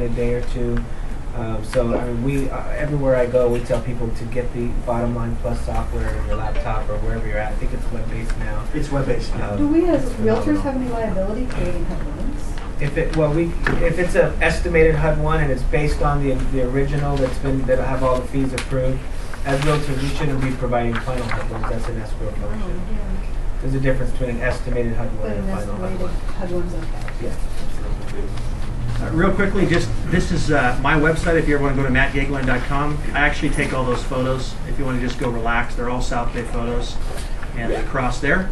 wait a day or two. So I mean, we everywhere I go, we tell people to get the Bottom Line Plus software on your laptop or wherever you're at. I think it's web-based now. It's web-based. Do we as realtors have any liability creating HUD-1s? If it's an estimated HUD-1 and it's based on the original that have all the fees approved, as realtors we shouldn't be providing final HUD-1s. That's an escrow function. There's a difference between an estimated HUD-1 and a final HUD-1. HUD-1's okay. Yeah, absolutely. Real quickly, this is my website if you ever want to go to mattgagelin.com. I actually take all those photos if you want to just go relax. They're all South Bay photos, and they cross there.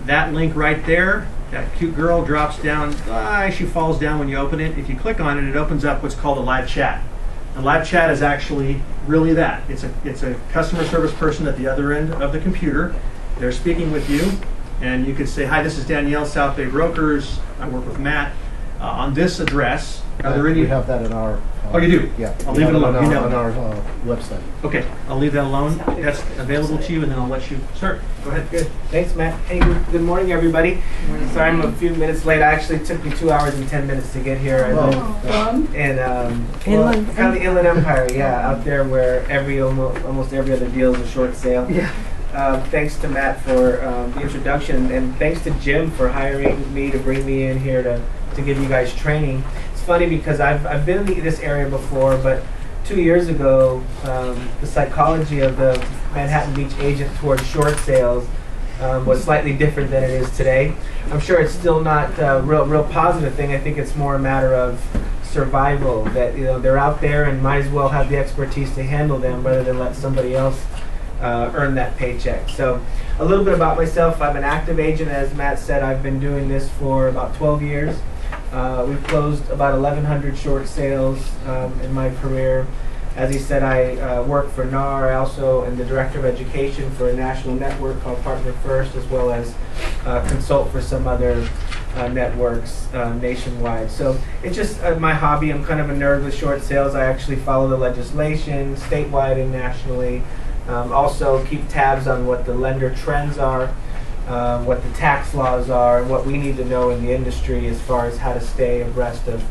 That link right there, that cute girl drops down. She falls down when you open it. If you click on it, it opens up what's called a live chat. And live chat is actually really that. It's a customer service person at the other end of the computer. They're speaking with you, and you could say, "Hi, this is Danielle, South Bay Brokers. I work with Matt. On this address, are there any?" We have that in our. Oh, you do? Yeah. I'll leave it alone. On our website. Okay, I'll leave that alone. That's available to you, and then I'll let you start. Go ahead. Good. Thanks, Matt. Hey, good morning, everybody. Sorry I'm a few minutes late. Actually, it took me 2 hours and 10 minutes to get here. I live in kind of the Inland Empire, yeah, out there where almost every other deal is a short sale. Yeah. Thanks to Matt for the introduction, and thanks to Jim for hiring me to bring me in here to give you guys training. It's funny because I've been in this area before, but 2 years ago, the psychology of the Manhattan Beach agent towards short sales was slightly different than it is today. I'm sure it's still not a real positive thing. I think it's more a matter of survival, that they're out there and might as well have the expertise to handle them rather than let somebody else earn that paycheck. So a little bit about myself. I'm an active agent. As Matt said, I've been doing this for about 12 years. We've closed about 1,100 short sales in my career. As he said, I work for NAR. I also am the Director of Education for a national network called Partner First, as well as consult for some other networks nationwide. So it's just my hobby. I'm kind of a nerd with short sales. I actually follow the legislation statewide and nationally. Also keep tabs on what the lender trends are, what the tax laws are, and what we need to know in the industry as far as how to stay abreast of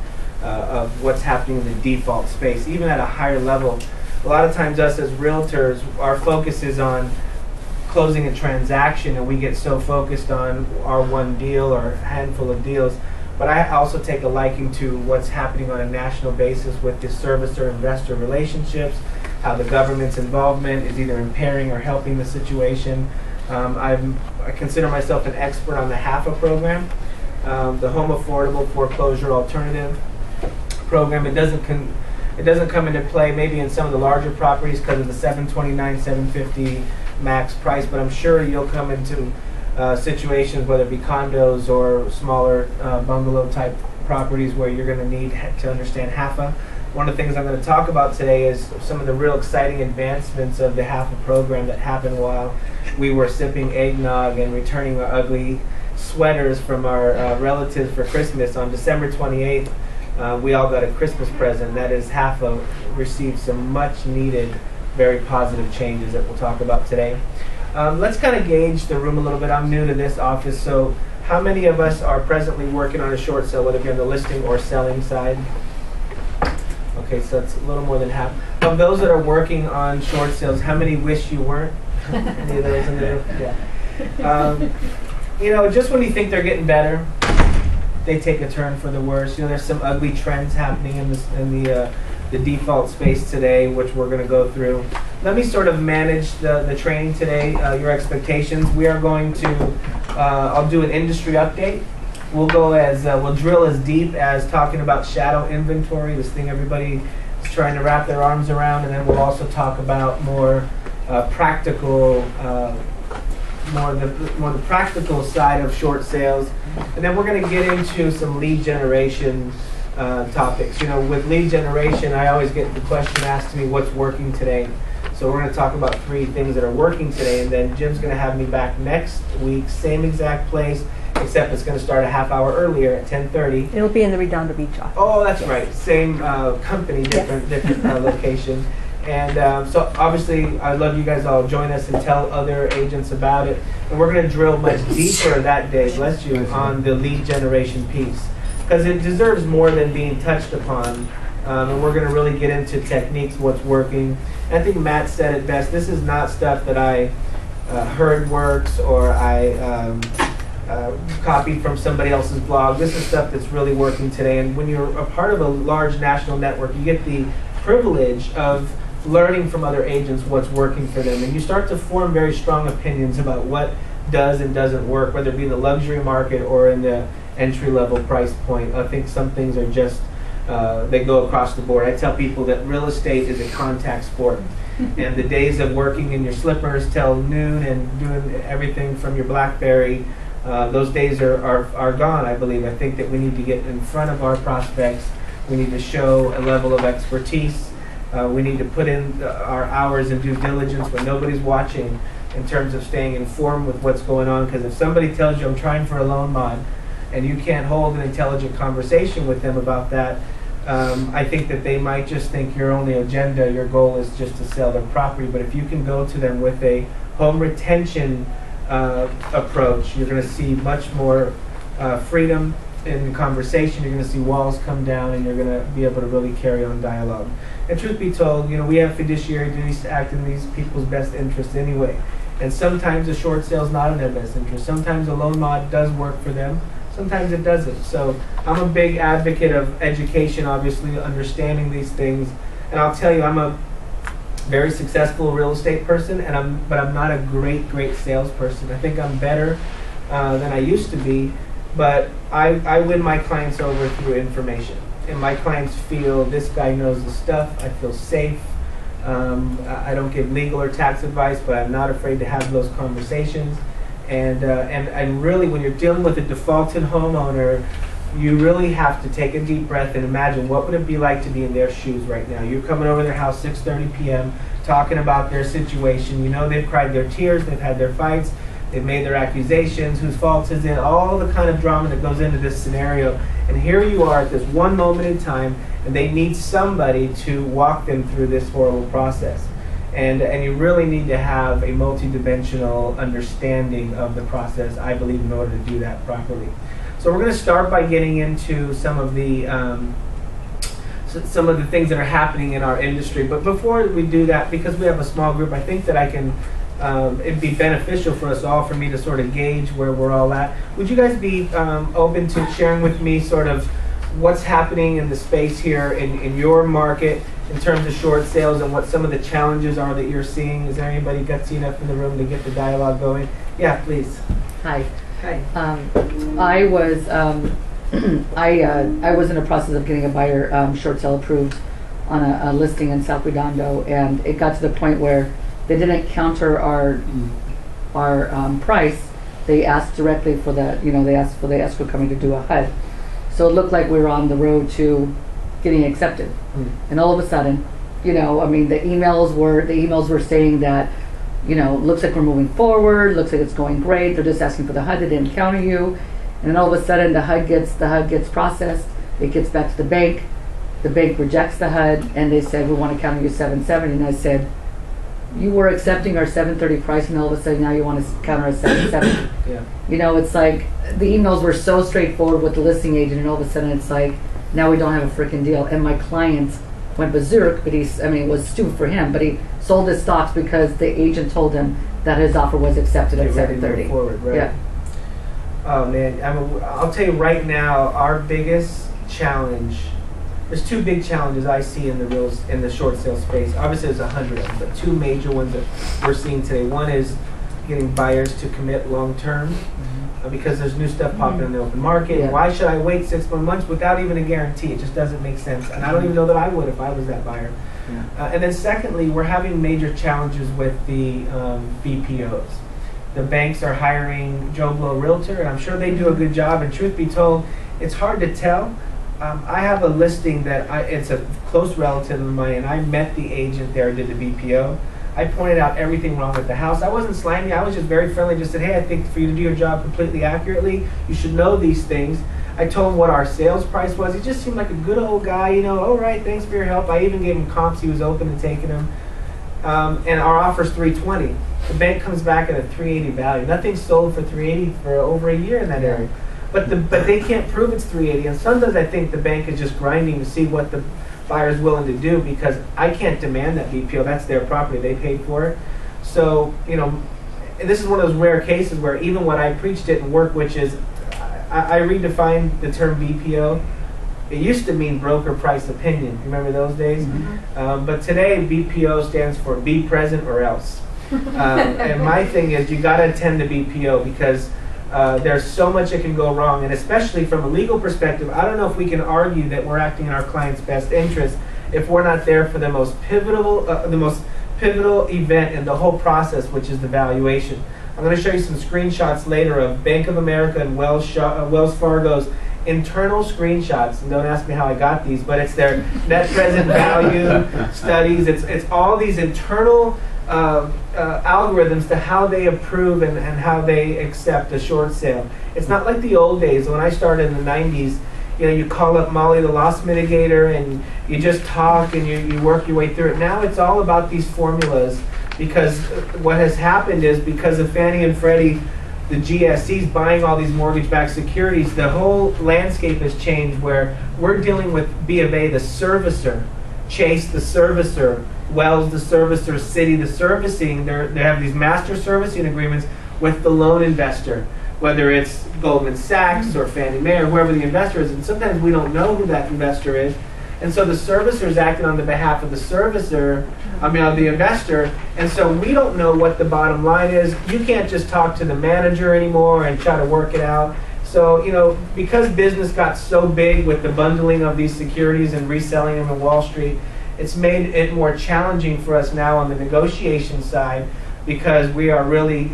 what's happening in the default space, even at a higher level. A lot of times us as realtors, our focus is on closing a transaction, and we get so focused on our one deal or a handful of deals. But I also take a liking to what's happening on a national basis with the servicer-investor relationships, how the government's involvement is either impairing or helping the situation. I consider myself an expert on the HAFA program, the Home Affordable Foreclosure Alternative program. It doesn't come into play maybe in some of the larger properties because of the $729, $750 max price, but I'm sure you'll come into situations, whether it be condos or smaller bungalow type properties, where you're going to need to understand HAFA. One of the things I'm going to talk about today is some of the real exciting advancements of the HAFA program that happened while we were sipping eggnog and returning our ugly sweaters from our relatives for Christmas. On December 28th, we all got a Christmas present. That is, HAFA received some much needed, very positive changes that we'll talk about today. Let's kind of gauge the room a little bit. I'm new to this office, so how many of us are presently working on a short sale, whether it be on the listing or selling side? Okay, so it's a little more than half. Of those that are working on short sales, how many wish you weren't? Any of those in there? Yeah. Just when you think they're getting better, they take a turn for the worse. There's some ugly trends happening in the default space today, which we're going to go through. Let me sort of manage the training today, your expectations. We are going to, I'll do an industry update. We'll drill as deep as talking about shadow inventory, this thing everybody is trying to wrap their arms around, and then we'll also talk about more practical, more the practical side of short sales, and then we're going to get into some lead generation topics. With lead generation, I always get the question asked to me, what's working today? So we're going to talk about 3 things that are working today, and then Jim's going to have me back next week, same exact place, except it's going to start a half hour earlier at 10:30. It'll be in the Redondo Beach office. Oh, that's right. Same company, different location. And so obviously, I'd love you guys all join us and tell other agents about it. And we're going to drill much deeper that day, bless you, on the lead generation piece, because it deserves more than being touched upon And we're going to really get into techniques, what's working. I think Matt said it best. This is not stuff that I heard works or I copied from somebody else's blog. This is stuff that's really working today. And when you're a part of a large national network, you get the privilege of learning from other agents what's working for them. And you start to form very strong opinions about what does and doesn't work, whether it be in the luxury market or in the entry-level price point. I think some things are just, they go across the board. I tell people that real estate is a contact sport. And the days of working in your slippers till noon and doing everything from your BlackBerry, those days are gone, I believe. I think that we need to get in front of our prospects. We need to show a level of expertise. We need to put in our hours and due diligence when nobody's watching in terms of staying informed with what's going on. Because if somebody tells you I'm trying for a loan mod and you can't hold an intelligent conversation with them about that, I think that they might just think your only agenda, your goal is just to sell their property. But if you can go to them with a home retention approach, you're going to see much more freedom in conversation. You're going to see walls come down, and you're going to be able to really carry on dialogue. And truth be told, you know, we have fiduciary duties to act in these people's best interest anyway. And sometimes a short sale is not in their best interest. Sometimes a loan mod does work for them. Sometimes it doesn't. So I'm a big advocate of education, obviously, understanding these things. And I'll tell you, I'm a very successful real estate person, but I'm not a great salesperson. I think I'm better than I used to be, but I win my clients over through information. And my clients feel this guy knows the stuff. I feel safe. I don't give legal or tax advice, but I'm not afraid to have those conversations. And really, when you're dealing with a defaulted homeowner, you really have to take a deep breath and imagine what would it be like to be in their shoes right now. You're coming over their house 6:30 p.m. talking about their situation. You know they've cried their tears, they've had their fights, they've made their accusations, whose fault is it, all the kind of drama that goes into this scenario. And here you are at this one moment in time, and they need somebody to walk them through this horrible process. And you really need to have a multidimensional understanding of the process, I believe, in order to do that properly. So we're going to start by getting into some of the things that are happening in our industry. But before we do that, because we have a small group, I think that I can, it'd be beneficial for us all, for me to sort of gauge where we're all at. Would you guys be open to sharing with me sort of what's happening in the space here in your market in terms of short sales and what some of the challenges are that you're seeing? Is there anybody gutsy enough in the room to get the dialogue going? Yeah, please. Hi. Hi. I was I was in the process of getting a buyer short sale approved on a listing in South Redondo, and it got to the point where they didn't counter our price. They asked directly for the they asked for the escrow company to do a HUD, so it looked like we were on the road to getting accepted. And all of a sudden, I mean, the emails were saying that, looks like we're moving forward, looks like it's going great, they're just asking for the HUD, they didn't counter you. And then all of a sudden the HUD gets processed, it gets back to the bank rejects the HUD, and they said, we want to counter you 770. And I said, you were accepting our 730 price, and all of a sudden now you want to counter us 770. Yeah. It's like the emails were so straightforward with the listing agent, and all of a sudden it's like, now we don't have a freaking deal. And my client went berserk, but it was stupid for him, but he sold his stocks because the agent told him that his offer was accepted at 730. Forward, right? Yeah. Oh man, I'll tell you right now, our biggest challenge, there's two big challenges I see in the short sale space. Obviously there's 100 of them, but two major ones that we're seeing today. One is getting buyers to commit long term, because there's new stuff popping in the open market. Yeah. Why should I wait 6 more months without even a guarantee? It just doesn't make sense. And I don't even know that I would if I was that buyer. Yeah. And then secondly, we're having major challenges with the BPOs. The banks are hiring Joe Blow Realtor, and I'm sure they do a good job. And truth be told, it's hard to tell. I have a listing that it's a close relative of mine, and I met the agent there, did the BPO. I pointed out everything wrong with the house. I wasn't slimy. I was just very friendly. Just said, hey, I think for you to do your job completely accurately, you should know these things. I told him what our sales price was. He just seemed like a good old guy, all right, thanks for your help. I even gave him comps. He was open to taking them. And our offer's $320. The bank comes back at a $380 value. Nothing's sold for $380 for over a year in that area. But they can't prove it's $380. And sometimes I think the bank is just grinding to see what the buyer's willing to do, because I can't demand that BPO. That's their property. They paid for it. So, you know, this is one of those rare cases where even what I preach didn't work, which is I redefined the term BPO. It used to mean broker price opinion. You remember those days? Mm-hmm. But today, BPO stands for be present or else. And my thing is, you got to attend to BPO, because there's so much that can go wrong. And especially from a legal perspective, I don't know if we can argue that we're acting in our client's best interest if we're not there for the most pivotal event in the whole process, which is the valuation. I'm going to show you some screenshots later of Bank of America and Wells Fargo's internal screenshots, and don't ask me how I got these, but it's their net present value studies. It's all these internal algorithms to how they approve and how they accept a short sale. It's not like the old days when I started in the 90s. You know, you call up Molly the loss mitigator and you just talk and you work your way through it. Now it's all about these formulas, because what has happened is, because of Fannie and Freddie, the GSEs buying all these mortgage-backed securities, the whole landscape has changed, where we're dealing with B of A, the servicer, Chase, the servicer, Wells, the servicer, Citi, the servicing. They have these master servicing agreements with the loan investor, whether it's Goldman Sachs or Fannie Mae or whoever the investor is. And sometimes we don't know who that investor is. And so the servicer is acting on the behalf of the servicer, of the investor. And so we don't know what the bottom line is. You can't just talk to the manager anymore and try to work it out. So, you know, because business got so big with the bundling of these securities and reselling them on Wall Street, it's made it more challenging for us now on the negotiation side, because we are really,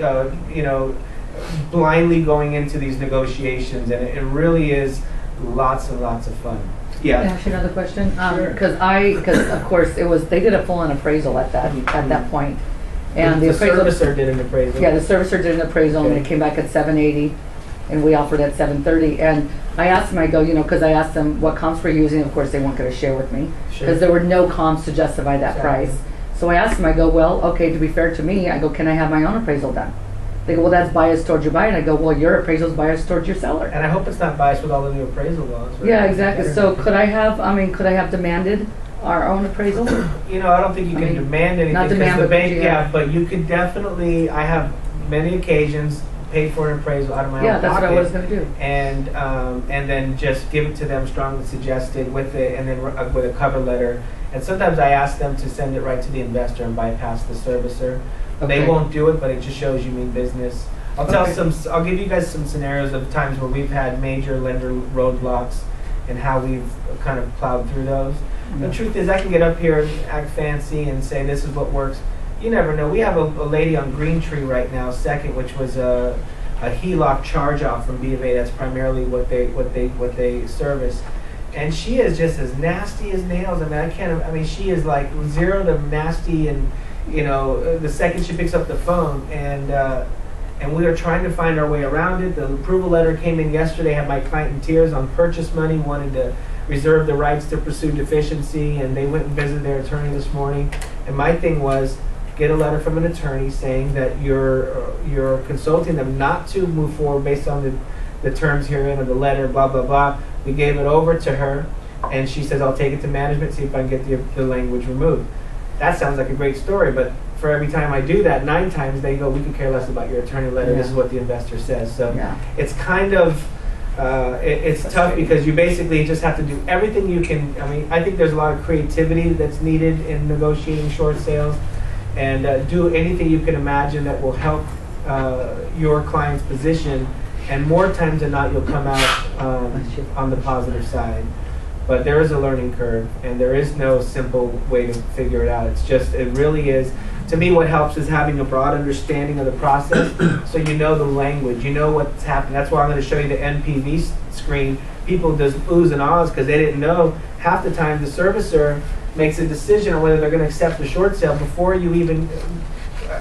blindly going into these negotiations, and it really is lots and lots of fun. Can I ask you another question? Because of course they did a full-on appraisal at that point, and the appraisal, servicer did an appraisal. Yeah, the servicer did an appraisal, and it came back at 780, and we offered at 730. And I asked them, I go, because I asked them what comps we're using. Of course, they weren't going to share with me, because there were no comps to justify that price. So I asked them, I go, well, okay, to be fair to me, I go, can I have my own appraisal done? They go, well, that's biased towards your buyer. And I go, well, your appraisal is biased towards your seller. And I hope it's not biased with all the new appraisal laws. Right? Yeah, exactly. So could I have demanded our own appraisal? I don't think you can demand anything. Not demand, the bank, but you could definitely, I have many occasions paid for an appraisal out of my own pocket. Yeah, that's what I was going to do. And then just give it to them strongly suggested with it, and then with a cover letter. And sometimes I ask them to send it right to the investor and bypass the servicer. Okay. They won't do it, but it just shows you mean business. I'll give you guys some scenarios of times where we've had major lender roadblocks and how we've kind of plowed through those. Mm-hmm. The truth is, I can get up here and act fancy and say this is what works. You never know. We have a lady on Green Tree right now, second, which was a HELOC charge-off from B of A. That's primarily what they service. And she is just as nasty as nails. She is like zero to nasty, and the second she picks up the phone, and we are trying to find our way around it. The approval letter came in yesterday, had my client in tears on purchase money, wanted to reserve the rights to pursue deficiency, and they went and visited their attorney this morning. And my thing was, get a letter from an attorney saying that you're consulting them not to move forward based on the terms herein of the letter, blah, blah, blah. We gave it over to her, and she says, I'll take it to management, see if I can get the language removed. That sounds like a great story, but for every time I do that, 9 times they go, we could care less about your attorney letter. Yeah. This is what the investor says. So it's kind of, it's tough, because you basically just have to do everything you can. I think there's a lot of creativity that's needed in negotiating short sales, and do anything you can imagine that will help your client's position. And more times than not, you'll come out on the positive side. But there is a learning curve, and there is no simple way to figure it out. It really is. To me, what helps is having a broad understanding of the process, so you know the language, you know what's happening. That's why I'm going to show you the NPV screen. People just oohs and ahs because they didn't know. Half the time, the servicer makes a decision on whether they're going to accept the short sale before you even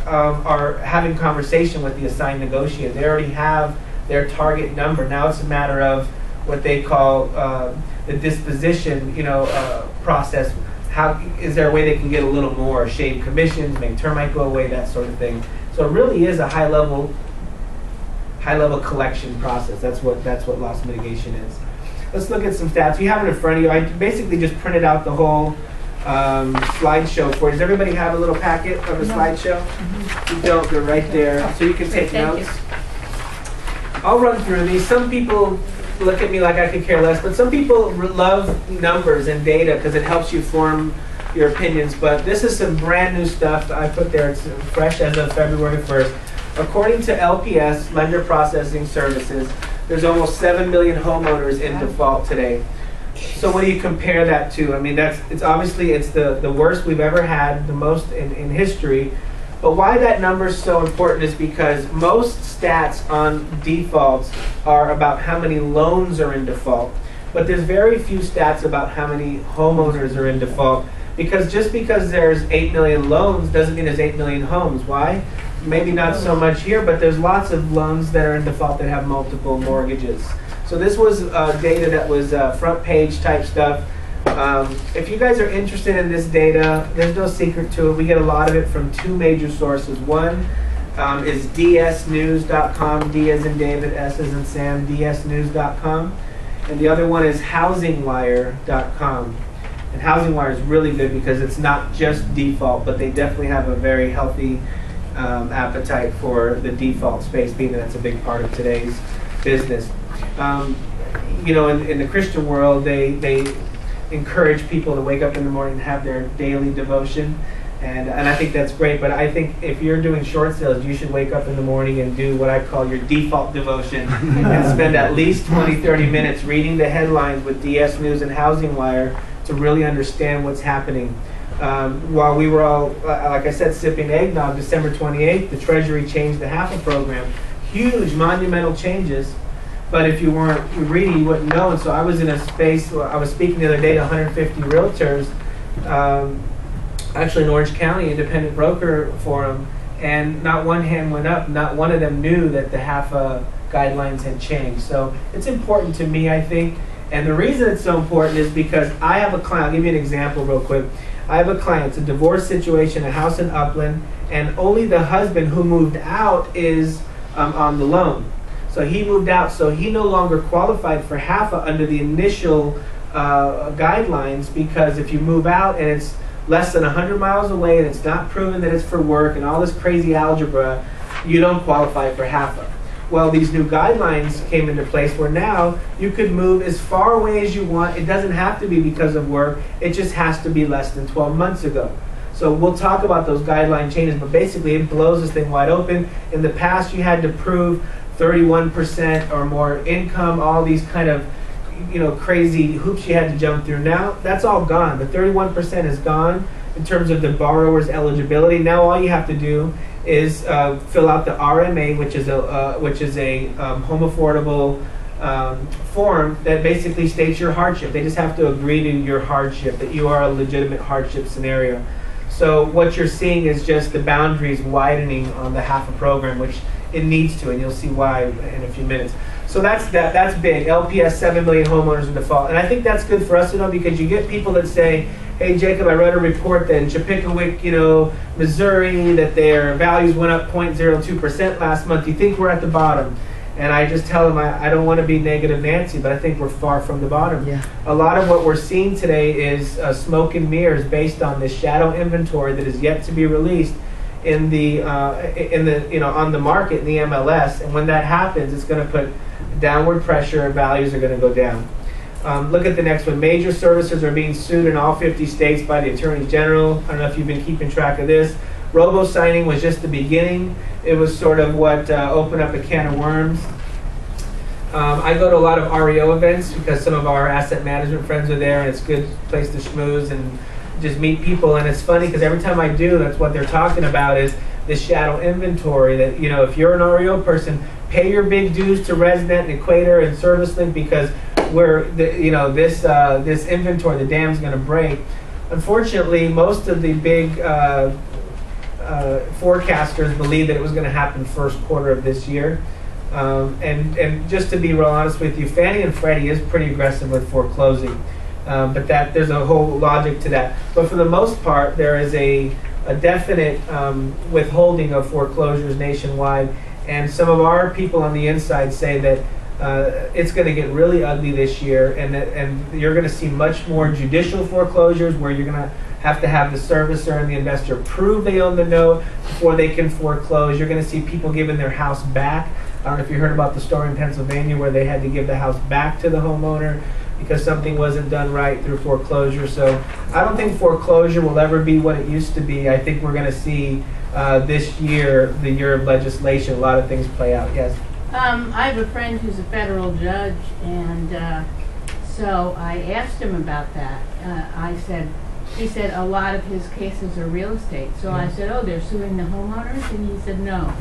are having conversation with the assigned negotiator. They already have their target number. Now it's a matter of what they call the disposition, process. How is there a way they can get a little more, shave commissions, make termite go away, that sort of thing. So it really is a high level collection process. That's what loss mitigation is. let's look at some stats. You have it in front of you. I basically just printed out the whole slideshow for you. Does everybody have a little packet of a slideshow? If you don't, they're right there, so you can take notes. I'll run through these. Some people look at me like I could care less, but some people love numbers and data because it helps you form your opinions. But this is some brand new stuff that I put there. It's fresh as of February 1st. According to LPS, Lender Processing Services, there's almost 7 million homeowners in default today. So what do you compare that to? I mean, it's obviously the worst we've ever had, the most in history. But why that number is so important is because most stats on defaults are about how many loans are in default. But there's very few stats about how many homeowners are in default. Because just because there's 8 million loans doesn't mean there's 8 million homes. Why? Maybe not so much here, but there's lots of loans that are in default that have multiple mortgages. So this was data that was front page type stuff. If you guys are interested in this data, there's no secret to it. We get a lot of it from two major sources. One is dsnews.com, D as in David, S as in Sam, dsnews.com. And the other one is housingwire.com. And HousingWire is really good because it's not just default, but they definitely have a very healthy appetite for the default space, being that that's a big part of today's business. You know, in the Christian world, they encourage people to wake up in the morning and have their daily devotion. And I think that's great, but I think if you're doing short sales, you should wake up in the morning and do what I call your default devotion and spend at least 20, 30 minutes reading the headlines with DS News and HousingWire to really understand what's happening. While we were all, like I said, sipping eggnog, December 28th, the Treasury changed the HAFA program. Huge, monumental changes. But if you weren't reading, you wouldn't know. And so I was in a space, I was speaking the other day to 150 realtors, actually in Orange County, independent broker forum, and not one hand went up. Not one of them knew that the HAFA guidelines had changed. So it's important to me, I think. And the reason it's so important is because I have a client. I'll give you an example real quick. I have a client. It's a divorce situation, a house in Upland, and only the husband who moved out is on the loan. So he moved out, so he no longer qualified for HAFA under the initial guidelines, because if you move out and it's less than 100 miles away and it's not proven that it's for work and all this crazy algebra, you don't qualify for HAFA. Well, these new guidelines came into place where now you could move as far away as you want. It doesn't have to be because of work. It just has to be less than 12 months ago. So we'll talk about those guideline changes, but basically it blows this thing wide open. In the past, you had to prove 31% or more income, all these kind of, you know, crazy hoops you had to jump through. Now that's all gone. The 31% is gone in terms of the borrower's eligibility. Now all you have to do is fill out the RMA, which is a home affordable form that basically states your hardship. They just have to agree to your hardship, that you are a legitimate hardship scenario. So what you're seeing is just the boundaries widening on the HAFA program, which it needs to, and you'll see why in a few minutes. So that's big. LPS, 7 million homeowners in default. And I think that's good for us to know, because you get people that say, hey, Jacob, I read a report that in Chippewa, Missouri, that their values went up 0.02% last month. Do you think we're at the bottom? And I just tell them, I don't want to be negative Nancy, but I think we're far from the bottom. Yeah. A lot of what we're seeing today is smoke and mirrors based on this shadow inventory that is yet to be released on the market in the MLS. And when that happens, it's going to put downward pressure and values are going to go down. Look at the next one. Major servicers are being sued in all 50 states by the Attorney General. I don't know if you've been keeping track of this. Robo-signing was just the beginning. It was sort of what opened up a can of worms. I go to a lot of REO events because some of our asset management friends are there, and it's a good place to schmooze and just meet people. And it's funny because every time I do, that's what they're talking about, is this shadow inventory that, if you're an REO person, pay your big dues to Resident and Equator and ServiceLink, because this inventory, the dam's going to break. Unfortunately, most of the big forecasters believe that it was going to happen first quarter of this year. And just to be real honest with you, Fannie and Freddie is pretty aggressive with foreclosing. But there's a whole logic to that. But for the most part, there is a definite withholding of foreclosures nationwide. And some of our people on the inside say that it's going to get really ugly this year, and you're going to see much more judicial foreclosures where you're going to have the servicer and the investor prove they own the note before they can foreclose. You're going to see people giving their house back. I don't know if you heard about the story in Pennsylvania where they had to give the house back to the homeowner because something wasn't done right through foreclosure. So I don't think foreclosure will ever be what it used to be. I think we're going to see this year, the year of legislation, a lot of things play out. Yes? I have a friend who's a federal judge, and so I asked him about that. He said a lot of his cases are real estate. So I said, oh, they're suing the homeowners? And he said, no,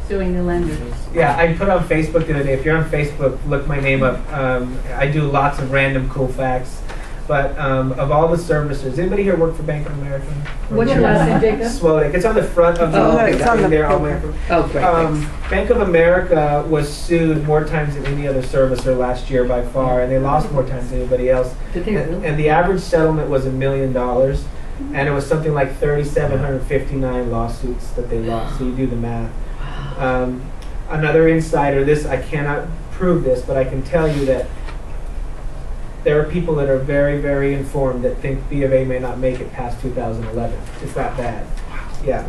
suing the lenders. Yeah, I put on Facebook the other day. If you're on Facebook, look my name up. I do lots of random cool facts. But of all the servicers, anybody here work for Bank of America? What's your last name, Jacob? Swoedeck. It's on the front of the it's on the there. paper. Oh, great. Bank of America was sued more times than any other servicer last year by far, and they lost more times than anybody else. Did they really? And the average settlement was $1 million, and it was something like 3,759 lawsuits that they lost. So you do the math. Another insider, I cannot prove this, but I can tell you that there are people that are very, very informed that think B of A may not make it past 2011. It's that bad. Yeah.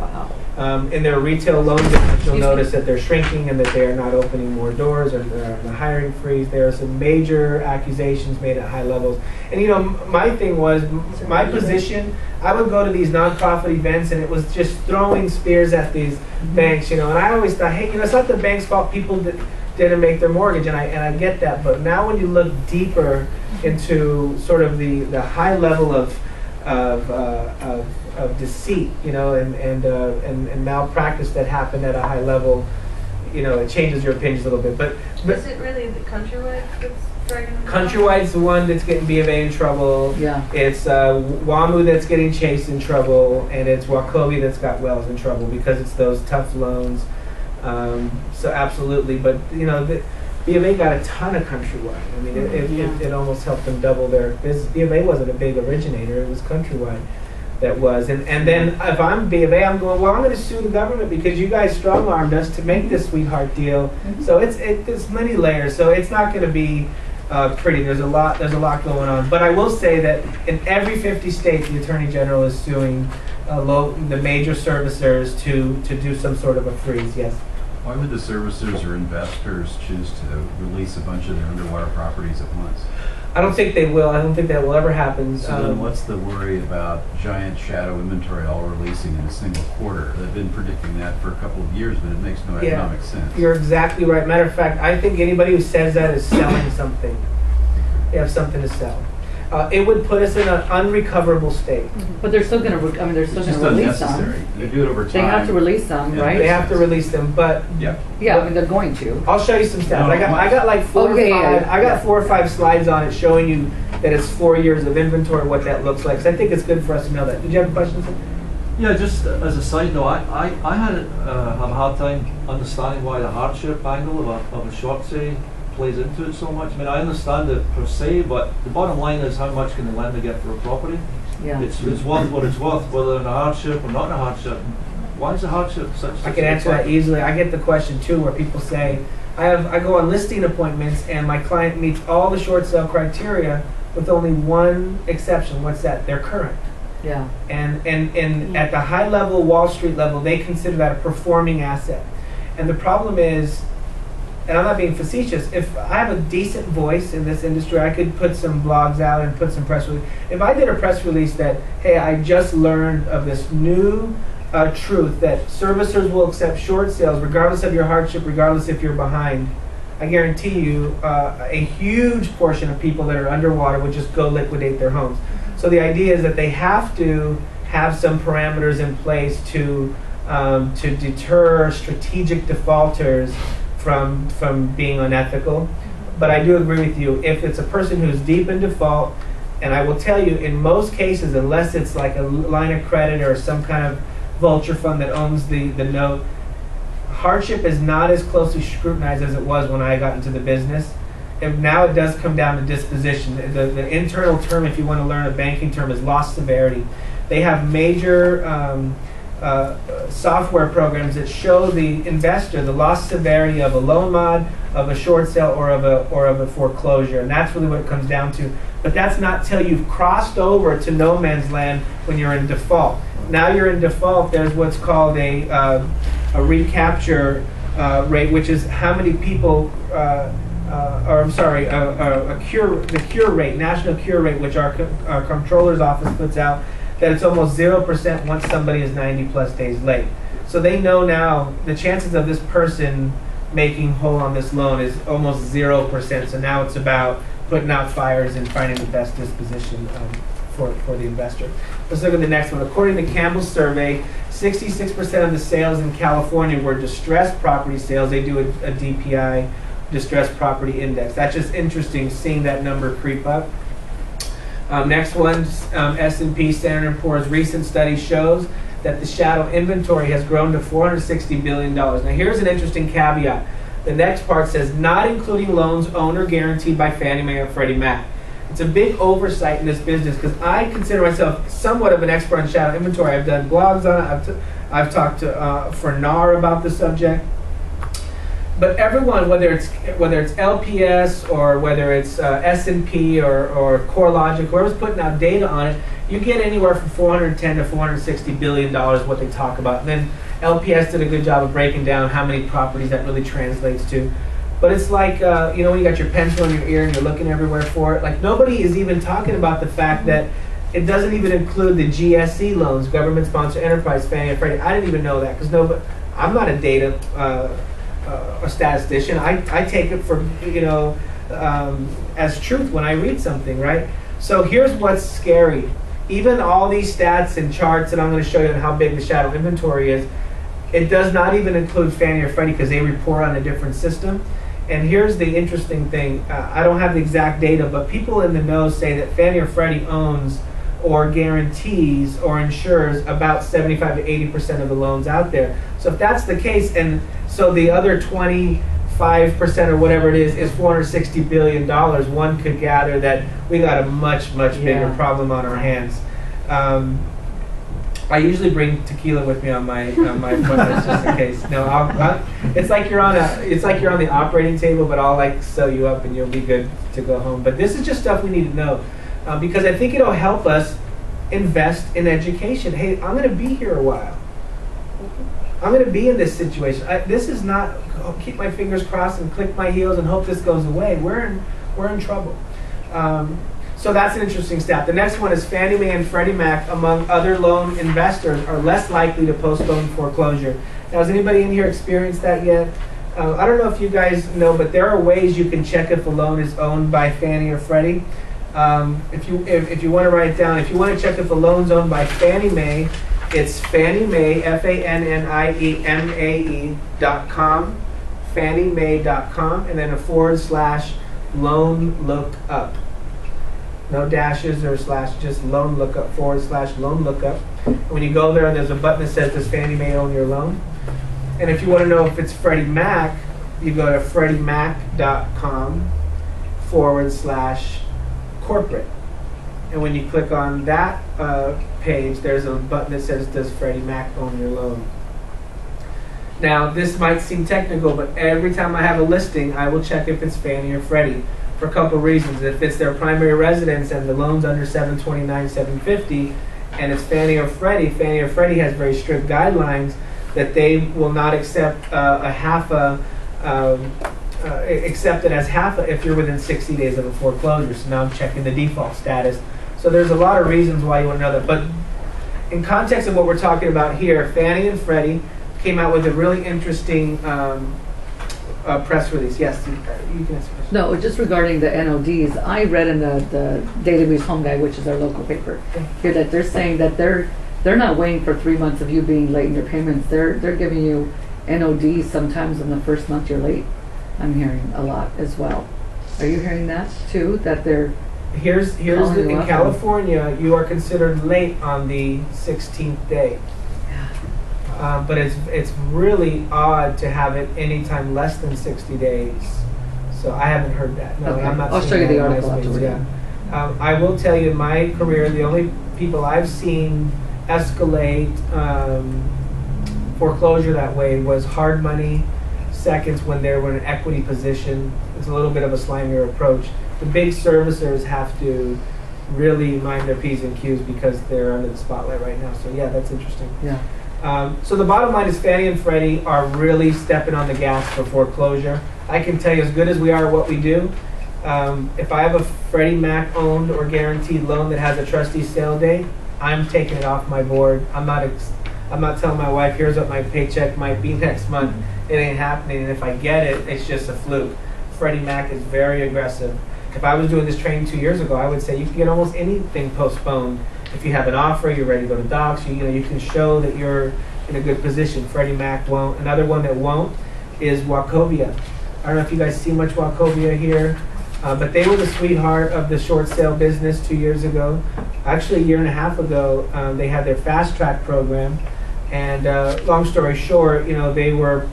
Wow. In their retail loan business, you'll notice that they're shrinking and that they are not opening more doors, or they're on a hiring freeze. There are some major accusations made at high levels. And my thing was, my position, I would go to these nonprofit events and it was just throwing spears at these banks, and I always thought, hey, it's not the bank's fault people didn't make their mortgage, and I get that. But now when you look deeper into sort of the high level of deceit, and malpractice that happened at a high level, it changes your opinions a little bit. But Is it really the Countrywide that's dragging them down? Countrywide's the one that's getting B of A in trouble. Yeah. It's WAMU that's getting Chase in trouble, and it's Wachovia that's got Wells in trouble because it's those tough loans. So absolutely, but the B of A got a ton of Countrywide. I mean, it almost helped them double their business. B of A wasn't a big originator; it was Countrywide that was. And then if I'm B of A, I'm going, well, I'm going to sue the government because you guys strong-armed us to make this sweetheart deal. So it's many layers. So it's not going to be pretty. There's a lot going on. But I will say that in every 50 states, the Attorney General is suing the major servicers to do some sort of a freeze. Yes. Why would the servicers or investors choose to release a bunch of their underwater properties at once? I don't think they will. I don't think that will ever happen. So then what's the worry about giant shadow inventory all releasing in a single quarter? They've been predicting that for a couple of years, but it makes no economic sense. You're exactly right. Matter of fact, I think anybody who says that is selling something. They have something to sell. It would put us in an unrecoverable state. But they're still going to. They're still It's going just to release unnecessary. some. They do it over time. They have to release some, Yeah. right? They have to release them, but Yeah. Yeah, I mean they're going to. I'll show you some stats. No, I got like four or five. I got 4 or 5 slides on it showing you that it's 4 years of inventory, what that looks like. So I think it's good for us to know that. Did you have a question, sir? Yeah, just as a side note, I had have a hard time understanding why the hardship angle of a short sale plays into it so much. I mean, I understand it per se, but the bottom line is how much can the lender get for a property? Yeah. It's worth what it's worth, whether in a hardship or not in a hardship. Why is a hardship such? I can answer that easily. I get the question too, where people say, I go on listing appointments and my client meets all the short sale criteria with only one exception. What's that? They're current. Yeah. And at the high level, Wall Street level, they consider that a performing asset. And the problem is, and I'm not being facetious, if I have a decent voice in this industry, I could put some blogs out and put some press release. If I did a press release that, hey, I just learned of this new truth that servicers will accept short sales regardless of your hardship, regardless if you're behind, I guarantee you a huge portion of people that are underwater would just go liquidate their homes. So the idea is that they have to have some parameters in place to deter strategic defaulters from being unethical. But I do agree with you, if it's a person who's deep in default, and I will tell you, in most cases, unless it's like a line of credit or some kind of vulture fund that owns the note, hardship is not as closely scrutinized as it was when I got into the business. And now it does come down to disposition. The internal term, if you want to learn a banking term, is loss severity. They have major software programs that show the investor the loss severity of a loan mod, of a short sale, or of a foreclosure, and that's really what it comes down to. But that's not till you've crossed over to no man's land when you're in default. Now you're in default. There's what's called a recapture rate, which is how many people, the cure rate, national cure rate, which our comptroller's office puts out, that it's almost 0% once somebody is 90 plus days late. So they know now the chances of this person making whole on this loan is almost 0%. So now it's about putting out fires and finding the best disposition for the investor. Let's look at the next one. According to Campbell's survey, 66% of the sales in California were distressed property sales. They do a DPI, distressed property index. That's just interesting seeing that number creep up. Next one, S&P Standard & Poor's recent study shows that the shadow inventory has grown to $460 billion. Now here's an interesting caveat. The next part says, not including loans owned or guaranteed by Fannie Mae or Freddie Mac. It's a big oversight in this business because I consider myself somewhat of an expert on shadow inventory. I've done blogs on it. I've talked to for NAR about the subject. But everyone, whether it's LPS or whether it's S&P or CoreLogic, whoever's putting out data on it, you get anywhere from 410 to 460 billion dollars what they talk about. And then LPS did a good job of breaking down how many properties that really translates to. But it's like when you got your pencil in your ear and you're looking everywhere for it. Like nobody is even talking about the fact that it doesn't even include the GSE loans, government-sponsored enterprise, Fannie and Freddie. I didn't even know that because I'm not a data. A statistician. I take it for as truth when I read something, right? So here's what's scary. Even all these stats and charts that I'm going to show you on how big the shadow inventory is, it does not even include Fannie or Freddie because they report on a different system. And here's the interesting thing. I don't have the exact data, but people in the know say that Fannie or Freddie owns or guarantees or insures about 75 to 80% of the loans out there. So if that's the case, and so the other 25% or whatever it is $460 billion, one could gather that we got a much bigger problem on our hands. I usually bring tequila with me on my appointments just in case. No, it's like you're on the operating table, but I'll like sew you up and you'll be good to go home. But this is just stuff we need to know because I think it'll help us invest in education. Hey, I'm going to be here a while. I'm going to be in this situation. This is not keep my fingers crossed and click my heels and hope this goes away. We're in trouble. So that's an interesting stat. The next one is Fannie Mae and Freddie Mac, among other loan investors, are less likely to postpone foreclosure. Now, has anybody in here experienced that yet? I don't know if you guys know, but there are ways you can check if a loan is owned by Fannie or Freddie. If you want to write it down, if you want to check if a loan's owned by Fannie Mae, it's Fannie Mae, FANNIEMAE.com, FannieMae.com, and then a / loan lookup. No dashes or slash, just loan lookup, / loan lookup. When you go there, there's a button that says, does Fannie Mae own your loan? And if you want to know if it's Freddie Mac, you go to FreddieMac.com / corporate. And when you click on that page, there's a button that says, does Freddie Mac own your loan? Now, this might seem technical, but every time I have a listing, I will check if it's Fannie or Freddie for a couple reasons. If it's their primary residence and the loan's under 729, 750, and it's Fannie or Freddie has very strict guidelines that they will not accept accept it as half if you're within 60 days of a foreclosure. So now I'm checking the default status. So there's a lot of reasons why you want to know that. But in context of what we're talking about here, Fannie and Freddie came out with a really interesting press release. Yes, you can answer. No, just regarding the NODs, I read in the Daily News Home Guide, which is our local paper, here that they're saying that they're not waiting for 3 months of you being late in your payments. They're giving you NODs sometimes in the first month you're late. I'm hearing a lot as well. Are you hearing that too? That they're in California, you are considered late on the 16th day. Yeah. But it's really odd to have it anytime less than 60 days. So I haven't heard that. No, Okay. I'm not. I'll show you the article afterwards. Yeah. I will tell you, in my career, the only people I've seen escalate foreclosure that way was hard money seconds when they were in an equity position. It's a little bit of a slimier approach. The big servicers have to really mind their P's and Q's because they're under the spotlight right now. So yeah, that's interesting. Yeah. So the bottom line is Fannie and Freddie are really stepping on the gas for foreclosure. I can tell you, as good as we are at what we do, if I have a Freddie Mac owned or guaranteed loan that has a trustee sale date, I'm taking it off my board. I'm not telling my wife, here's what my paycheck might be next month. It ain't happening. And if I get it, it's just a fluke. Freddie Mac is very aggressive. If I was doing this training 2 years ago, I would say you can get almost anything postponed. If you have an offer, you're ready to go to docs, you can show that you're in a good position. Freddie Mac won't. Another one that won't is Wachovia. I don't know if you guys see much Wachovia here, but they were the sweetheart of the short sale business 2 years ago. Actually, a year and a half ago, they had their fast track program. And long story short, they were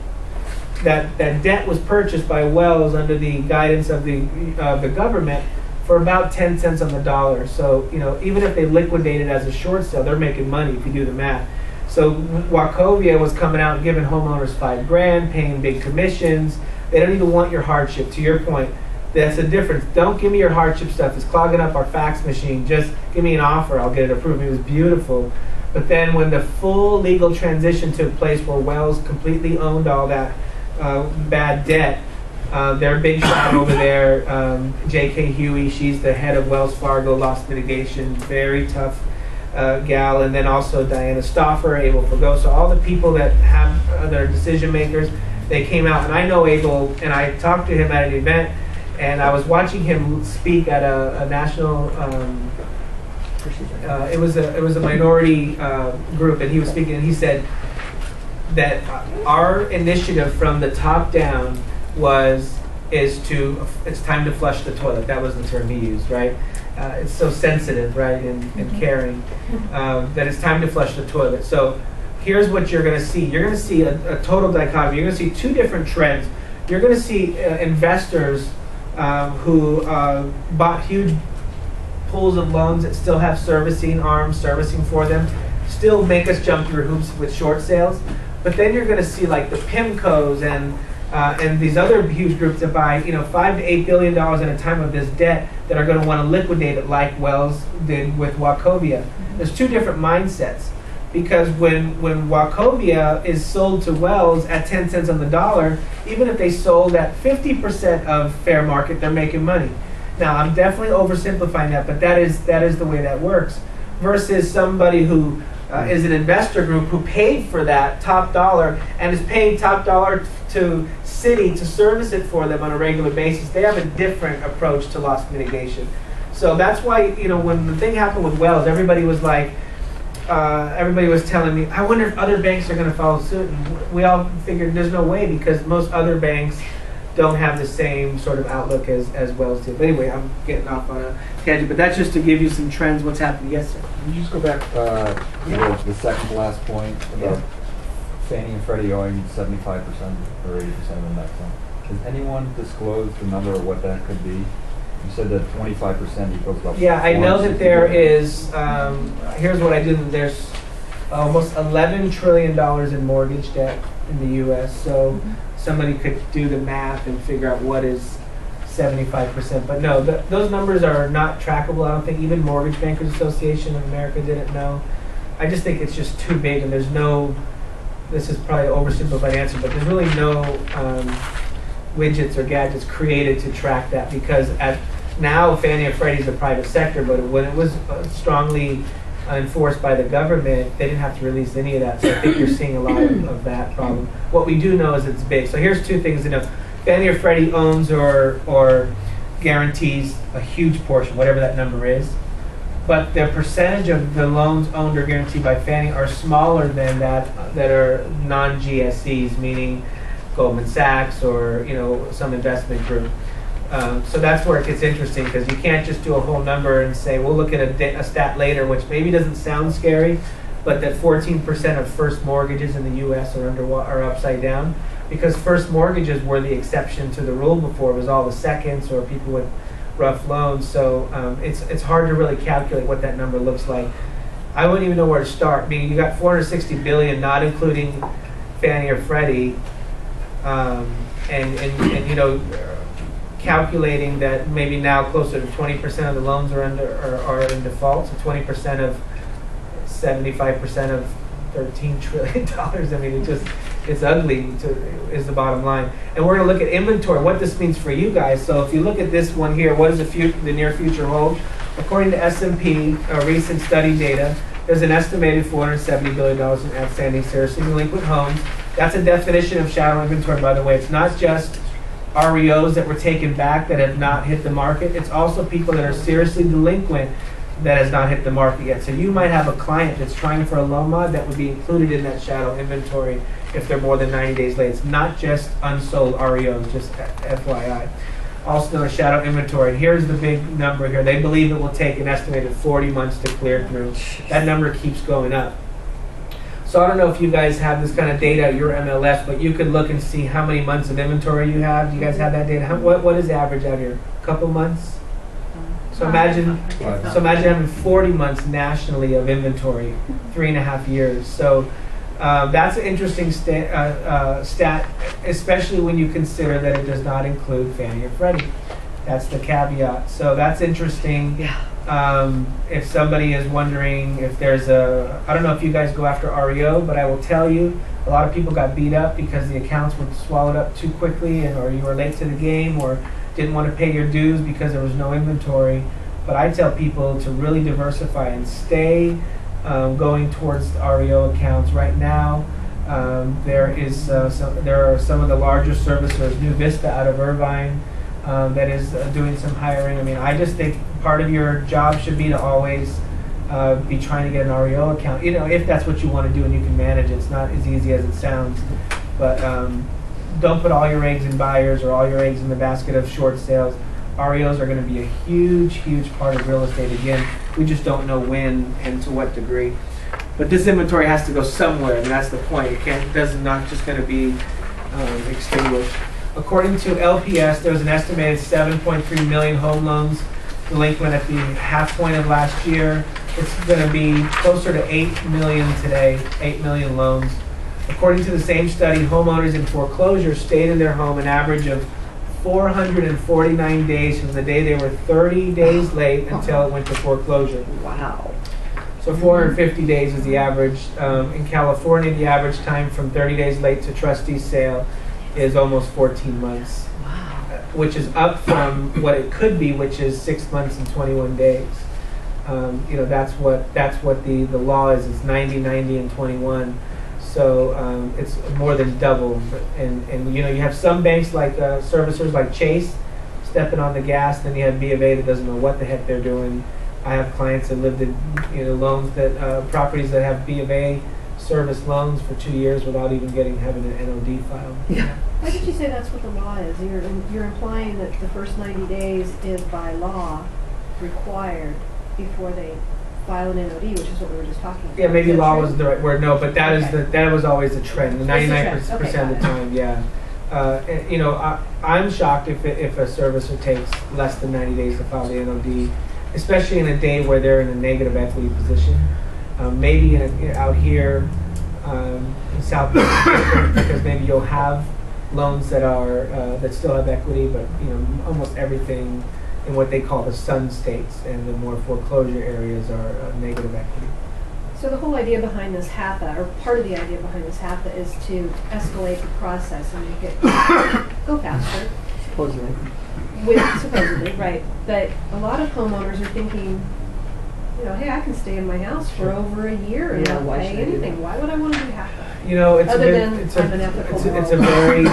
that debt was purchased by Wells under the guidance of the government for about 10 cents on the dollar. So, even if they liquidate it as a short sale, they're making money if you do the math. So Wachovia was coming out and giving homeowners $5,000, paying big commissions. They don't even want your hardship. To your point, that's the difference. Don't give me your hardship stuff. It's clogging up our fax machine. Just give me an offer. I'll get it approved. It was beautiful. But then when the full legal transition took place where Wells completely owned all that bad debt, their big shot over there, J.K. Huey, she's the head of Wells Fargo Loss Mitigation, very tough gal, and then also Diana Stauffer, Abel Fago. So all the people that have their decision makers, they came out, and I know Abel, and I talked to him at an event, and I was watching him speak at a national. It was a minority group, and he was speaking, and he said that our initiative from the top down it's time to flush the toilet. That was the term he used, right? It's so sensitive, right, and caring, that it's time to flush the toilet. So here's what you're going to see. You're going to see a total dichotomy. You're going to see two different trends. You're going to see investors who bought huge pools of loans that still have servicing arms, servicing for them, still make us jump through hoops with short sales. But then you're going to see like the PIMCOs and these other huge groups that buy, $5 to $8 billion at a time of this debt that are going to want to liquidate it like Wells did with Wachovia. There's two different mindsets, because when Wachovia is sold to Wells at 10 cents on the dollar, even if they sold at 50% of fair market, they're making money. Now, I'm definitely oversimplifying that, but that is the way that works. Versus somebody who is an investor group who paid for that top dollar and is paying top dollar to Citi to service it for them on a regular basis. They have a different approach to loss mitigation. So that's why, when the thing happened with Wells, everybody was like, everybody was telling me, I wonder if other banks are going to follow suit. And we all figured there's no way, because most other banks don't have the same sort of outlook as Wells did. But anyway, I'm getting off on a tangent, but that's just to give you some trends, what's happening. Yes, sir? Can you just go back to the second to last point about Fannie and Freddie owing 75% or 80% of the net fund? Has anyone disclosed the number of what that could be? You said that 25% equals about. Yeah, I know that there is, here's what I did, there's almost $11 trillion in mortgage debt in the U.S., so somebody could do the math and figure out what is 75%. But no, those numbers are not trackable. I don't think even Mortgage Bankers Association of America didn't know. I just think it's just too big, and there's no, this is probably an oversimplified answer, but there's really no widgets or gadgets created to track that, because now Fannie and Freddie is a private sector, but when it was strongly enforced by the government, they didn't have to release any of that. So I think you're seeing a lot of that problem. What we do know is it's big. So here's two things to know. Fannie or Freddie owns or guarantees a huge portion, whatever that number is. But the percentage of the loans owned or guaranteed by Fannie are smaller than that are non-GSEs, meaning Goldman Sachs or some investment group. So that's where it gets interesting, because you can't just do a whole number and say, we'll look at a stat later, which maybe doesn't sound scary, but that 14% of first mortgages in the U.S. are upside down, because first mortgages were the exception to the rule before. It was all the seconds or people with rough loans. So it's hard to really calculate what that number looks like. I wouldn't even know where to start. I mean, you got 460 billion, not including Fannie or Freddie, and you know, calculating that maybe now closer to 20% of the loans are are in default, so 20% of 75% of $13 trillion. I mean, it's ugly is the bottom line. And we're going to look at inventory, what this means for you guys. So if you look at this one here, what does the near future hold? According to S&P recent study data, there's an estimated $470 billion in outstanding seriously delinquent homes. That's a definition of shadow inventory, by the way. It's not just REOs that were taken back that have not hit the market. It's also people that are seriously delinquent that has not hit the market yet. So you might have a client that's trying for a loan mod that would be included in that shadow inventory if they're more than 90 days late. It's not just unsold REOs, just FYI. Also known as shadow inventory. And here's the big number here. They believe it will take an estimated 40 months to clear through. That number keeps going up. So I don't know if you guys have this kind of data at your MLS, but you could look and see how many months of inventory you have. Do you guys have that data? What is the average out here? A couple months? So imagine having 40 months nationally of inventory, 3.5 years. So that's an interesting stat, especially when you consider that it does not include Fannie or Freddie. That's the caveat. So that's interesting. Yeah. If somebody is wondering if there's I don't know if you guys go after REO, but I will tell you, a lot of people got beat up because the accounts were swallowed up too quickly, or you were late to the game, or didn't want to pay your dues because there was no inventory. But I tell people to really diversify and stay going towards REO accounts. Right now, there are some of the larger servicers, New Vista out of Irvine, that is doing some hiring. I mean, I just think part of your job should be to always be trying to get an REO account. You know, if that's what you want to do and you can manage it. It's not as easy as it sounds. But don't put all your eggs in buyers or all your eggs in the basket of short sales. REOs are going to be a huge, huge part of real estate. Again, we just don't know when and to what degree. But this inventory has to go somewhere, and that's the point. It's not just going to be extinguished. According to LPS, there was an estimated 7.3 million home loans delinquent at the half point of last year. It's going to be closer to 8 million today, 8 million loans. According to the same study, homeowners in foreclosure stayed in their home an average of 449 days from the day they were 30 days late until it went to foreclosure. Wow. So 450 days is the average. In California, the average time from 30 days late to trustee sale is almost 14 months. Wow. Which is up from what it could be, which is 6 months and 21 days. You know, that's what the law is. It's 90, 90, and 21. So it's more than double. And you know, you have some banks like servicers like Chase stepping on the gas. Then you have B of A that doesn't know what the heck they're doing. I have clients that lived in loans that properties that have B of A service loans for 2 years without even having an NOD filed. Yeah. Why did you say that's what the law is? You're implying that the first 90 days is by law required before they file an NOD, which is what we were just talking about. Yeah, maybe Is that law true? was the right word. No, but that was always the trend. The That's the 99% trend. Okay, of the time, yeah. And, you know, I'm shocked if a servicer takes less than 90 days to file the NOD, especially in a day where they're in a negative equity position. Maybe out here in South because maybe you'll have loans that are that still have equity, but almost everything in what they call the sun states and the more foreclosure areas are negative equity. So the whole idea behind this HAPA, or part of the idea behind this HAPA, is to escalate the process and make it go faster. Supposedly. Supposedly, right. But a lot of homeowners are thinking, hey, I can stay in my house for over a year and not pay anything. Why would I want to do HAPA? It's a very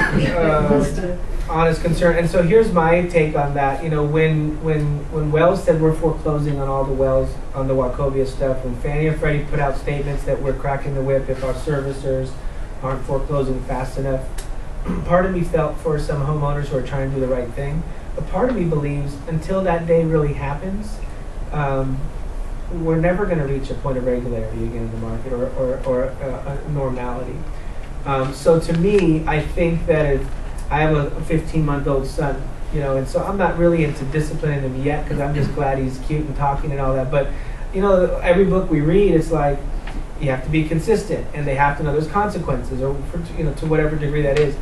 honest concern. And so here's my take on that. When Wells said we're foreclosing on all the Wells, on the Wachovia stuff, when Fannie and Freddie put out statements that we're cracking the whip if our servicers aren't foreclosing fast enough, part of me felt for some homeowners who are trying to do the right thing. But part of me believes until that day really happens, we're never going to reach a point of regularity again in the market or a normality. So to me, I think that if I have a 15-month-old son, and so I'm not really into disciplining him yet because I'm just glad he's cute and talking and all that. But you know, every book we read, it's like you have to be consistent, and they have to know there's consequences, or for, you know, to whatever degree that is.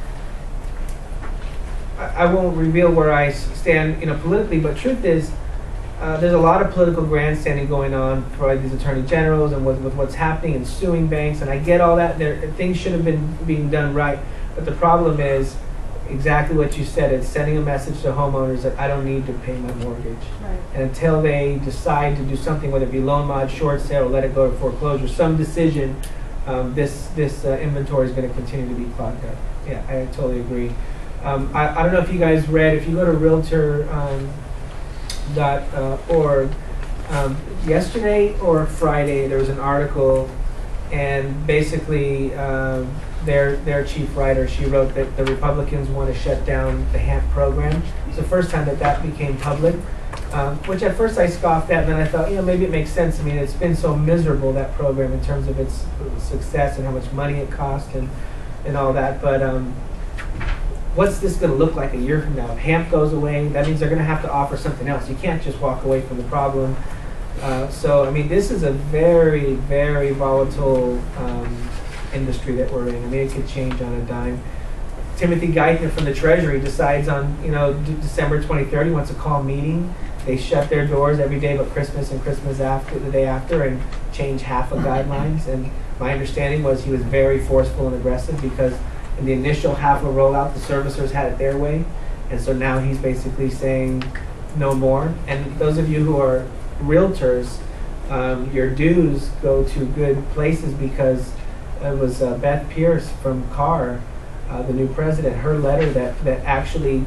I won't reveal where I stand, you know, politically, but truth is, there's a lot of political grandstanding going on for these attorney generals and with what's happening and suing banks, and I get all that. Things should have been being done right, but the problem is exactly what you said. It's sending a message to homeowners that I don't need to pay my mortgage. Right. And until they decide to do something, whether it be loan mod, short sale, or let it go to foreclosure, some decision, this inventory is going to continue to be clogged up. Yeah, I totally agree. I don't know if you guys read, if you go to realtor.org, yesterday or Friday there was an article, and basically their chief writer, she wrote that the Republicans want to shut down the HAMP program. It's the first time that became public, which at first I scoffed at, and then I thought, you know, maybe it makes sense. I mean, it's been so miserable, that program, in terms of its success and how much money it cost and all that, but what's this going to look like a year from now? If HAMP goes away, that means they're going to have to offer something else. You can't just walk away from the problem. So, I mean, this is a very, very volatile industry that we're in. I mean, it could change on a dime. Timothy Geithner from the Treasury decides on, you know, December 23rd, he wants a call meeting. They shut their doors every day but Christmas and Christmas after, the day after, and change half of guidelines. And my understanding was he was very forceful and aggressive, because in the initial half of rollout, the servicers had it their way, and so now he's basically saying no more. And those of you who are realtors, your dues go to good places, because it was Beth Pierce from Carr, the new president, her letter that actually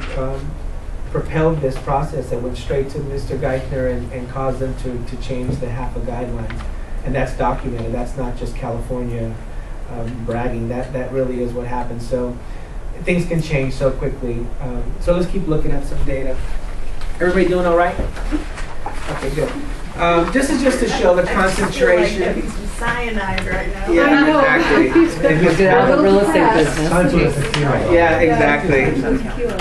propelled this process, that went straight to Mr. Geithner and caused them to change the half of guidelines. And that's documented. That's not just California bragging. That really is what happened. So things can change so quickly. So let's keep looking at some data. Everybody doing all right? Okay, good. This is just to show the concentration. I feel like some cyanide right now. Yeah, exactly. Get out of the real estate business. Yeah, exactly.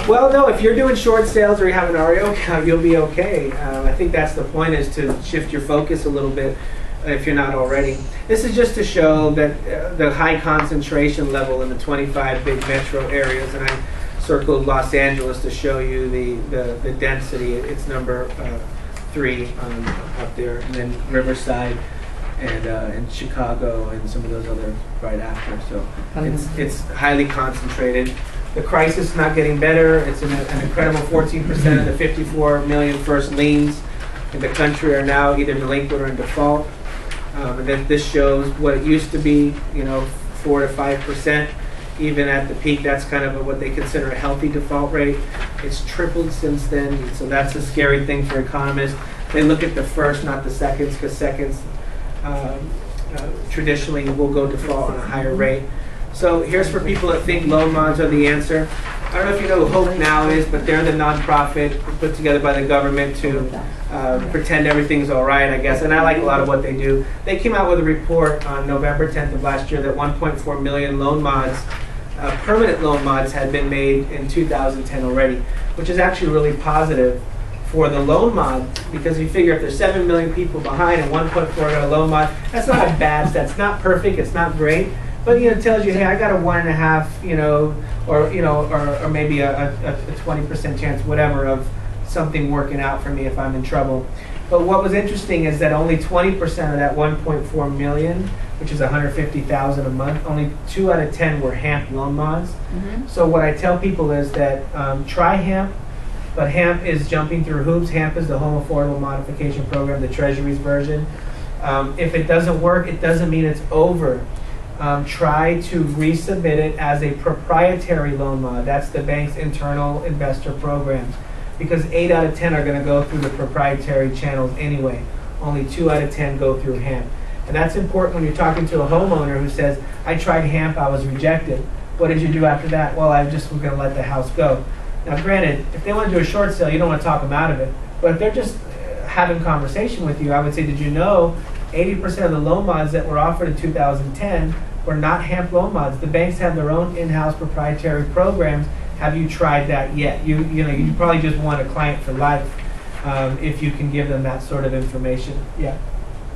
Well, no, if you're doing short sales or you have an REO account, you'll be okay. I think that's the point, is to shift your focus a little bit, if you're not already. This is just to show that the high concentration level in the 25 big metro areas, and I circled Los Angeles to show you the density. It's number 3 up there, and then Riverside and Chicago and some of those other right after. So it's highly concentrated. The crisis is not getting better. It's an incredible 14% of the 54 million first liens in the country are now either delinquent or in default. And then this shows what it used to be, 4 to 5%. Even at the peak, that's kind of what they consider a healthy default rate. It's tripled since then, so that's a scary thing for economists. They look at the first, not the seconds, because seconds traditionally will go default on a higher rate. So here's for people that think loan mods are the answer. I don't know if you know who Hope Now is, but they're the nonprofit put together by the government to pretend everything's all right, I guess. And I like a lot of what they do. They came out with a report on November 10th of last year that 1.4 million loan mods, permanent loan mods, had been made in 2010 already, which is actually really positive for the loan mod, because you figure if there's 7 million people behind and 1.4 got a loan mod, that's not a bad stat. It's not perfect, it's not great, but it tells you, hey, I got a 1.5, or maybe a 20% chance, whatever, of something working out for me if I'm in trouble. But what was interesting is that only 20% of that 1.4 million, which is 150,000 a month, only 2 out of 10 were HAMP loan mods. Mm-hmm. So what I tell people is that try HAMP, but HAMP is jumping through hoops. HAMP is the Home Affordable Modification Program, the Treasury's version. If it doesn't work, it doesn't mean it's over. Try to resubmit it as a proprietary loan mod. That's the bank's internal investor program, because 8 out of 10 are going to go through the proprietary channels anyway. Only 2 out of 10 go through HAMP. And that's important when you're talking to a homeowner who says, I tried HAMP, I was rejected. What did you do after that? Well, I just was going to let the house go. Now, granted, if they want to do a short sale, you don't want to talk them out of it. But if they're just having conversation with you, I would say, did you know 80% of the loan mods that were offered in 2010 were not HAMP loan mods? The banks have their own in-house proprietary programs. Have you tried that yet? You probably just want a client for life if you can give them that sort of information. Yeah.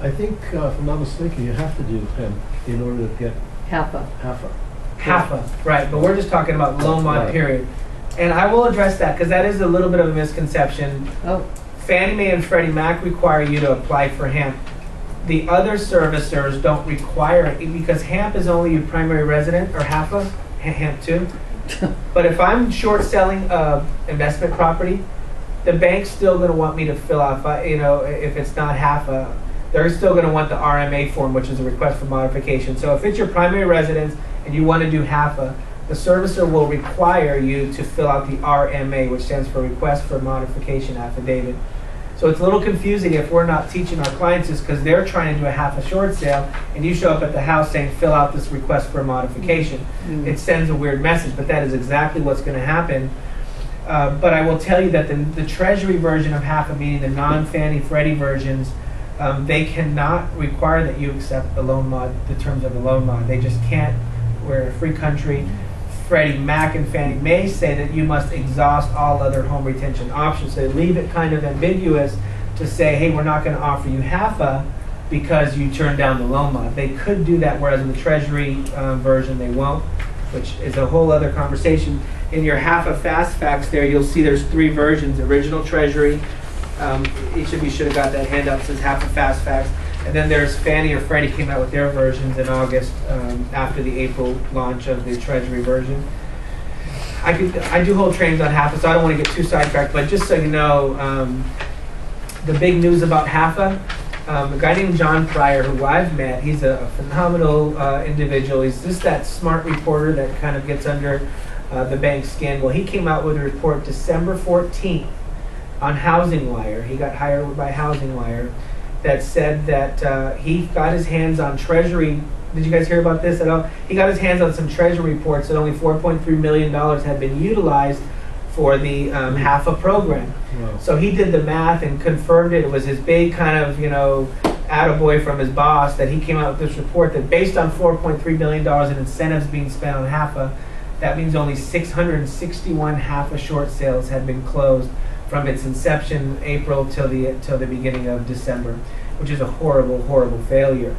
I think, if I'm not mistaken, you have to do hemp in order to get HAPA. HAFA. HAFA, right, but we're just talking about loan mod Right. period. And I will address that because that is a little bit of a misconception. Oh, Fannie Mae and Freddie Mac require you to apply for HAMP. The other servicers don't require it because HAMP is only your primary resident, or HAFA, HAMP too. But if I'm short selling investment property, the bank's still going to want me to fill out, if it's not HAFA, they're still going to want the RMA form, which is a request for modification. So if it's your primary residence and you want to do HAFA, the servicer will require you to fill out the RMA, which stands for Request for Modification Affidavit. So it's a little confusing if we're not teaching our clients this because they're trying to do a HAFA short sale and you show up at the house saying fill out this request for modification. It sends a weird message, but that is exactly what's going to happen. But I will tell you that the Treasury version of HAFA, meaning the non-Fannie Freddie versions, they cannot require that you accept the loan mod, the terms of the loan mod. They just can't. We're a free country. Freddie Mac and Fannie Mae say that you must exhaust all other home retention options. So they leave it kind of ambiguous to say, hey, we're not going to offer you HAFA because you turned down the loan mod. They could do that, whereas in the Treasury version they won't, which is a whole other conversation. In your HAFA Fast Facts there, you'll see there's 3 versions: original Treasury. Each of you should have got that handout that says HAFA Fast Facts. And then there's Fannie or Freddie came out with their versions in August after the April launch of the Treasury version. I do hold trainings on HAFA, so I don't want to get too sidetracked, but just so you know, the big news about HAFA, a guy named John Pryor, who I've met, he's a phenomenal individual. He's just that smart reporter that kind of gets under the bank's skin. Well, he came out with a report December 14th on Housing Wire. He got hired by Housing Wire. That said that he got his hands on Treasury. Did you guys hear about this at all? He got his hands on some Treasury reports that only $4.3 million had been utilized for the HAFA program. Wow. So he did the math and confirmed it. It was his big kind of, attaboy from his boss that he came out with this report that based on $4.3 million in incentives being spent on HAFA, that means only 661 HAFA short sales had been closed from its inception April till the beginning of December, which is a horrible, horrible failure.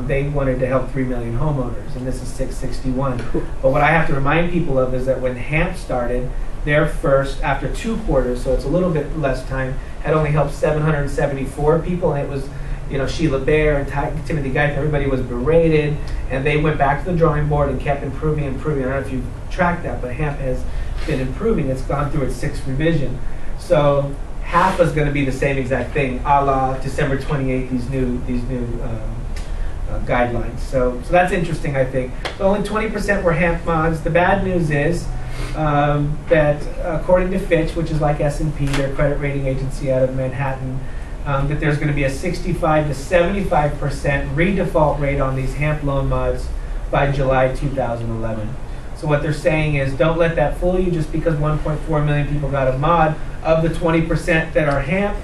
They wanted to help 3 million homeowners, and this is 661. But what I have to remind people of is that when HAMP started, their first, after 2 quarters, so it's a little bit less time, had only helped 774 people, and it was, Sheila Bair and Timothy Geith, everybody was berated, and they went back to the drawing board and kept improving. I don't know if you've tracked that, but HAMP has been improving. It's gone through its 6th revision. So HAFA is going to be the same exact thing, a la December 28th, these new guidelines. So that's interesting, I think. So only 20% were HAMP mods. The bad news is that according to Fitch, which is like S&P, their credit rating agency out of Manhattan, that there's going to be a 65 to 75% redefault rate on these HAMP loan mods by July 2011. So what they're saying is, don't let that fool you. Just because 1.4 million people got a mod, of the 20% that are HAMP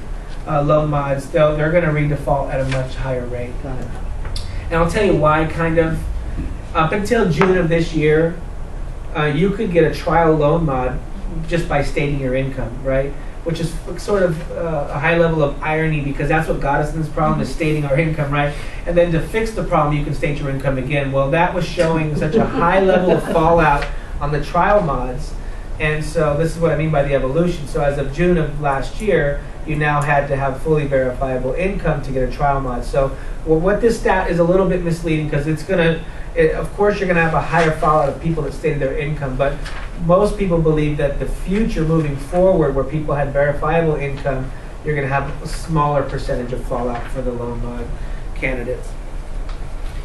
loan mods, they're going to redefault at a much higher rate. got it. And I'll tell you why, kind of. Up until June of this year, you could get a trial loan mod just by stating your income, right? Which is sort of a high level of irony because that's what got us in this problem, is stating our income, right? And then to fix the problem, you can state your income again. Well, that was showing such a high level of fallout on the trial mods. And so this is what I mean by the evolution. So as of June of last year, you now had to have fully verifiable income to get a trial mod. So what this stat is a little bit misleading because it's going to, of course, you're going to have a higher fallout of people that stated their income, but most people believe that the future moving forward where people had verifiable income, you're going to have a smaller percentage of fallout for the loan mod candidates.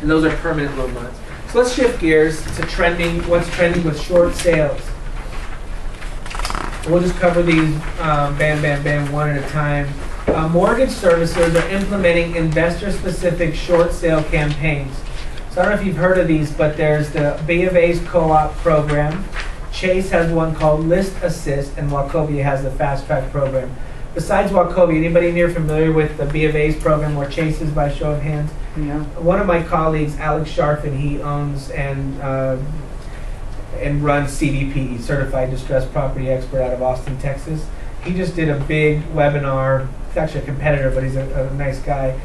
And those are permanent loan mods. So let's shift gears to trending, what's trending with short sales. We'll just cover these bam, one at a time. Mortgage servicers are implementing investor-specific short sale campaigns. So I don't know if you've heard of these, but there's the B of A's co-op program. Chase has one called List Assist, and Wachovia has the Fast Track program. Besides Wachovia, anybody in here familiar with the B of A's program or Chase's by show of hands? Yeah. One of my colleagues, Alex Sharfin, he owns and runs CDP, Certified Distressed Property Expert out of Austin, Texas. He just did a big webinar. He's actually a competitor, but he's a nice guy.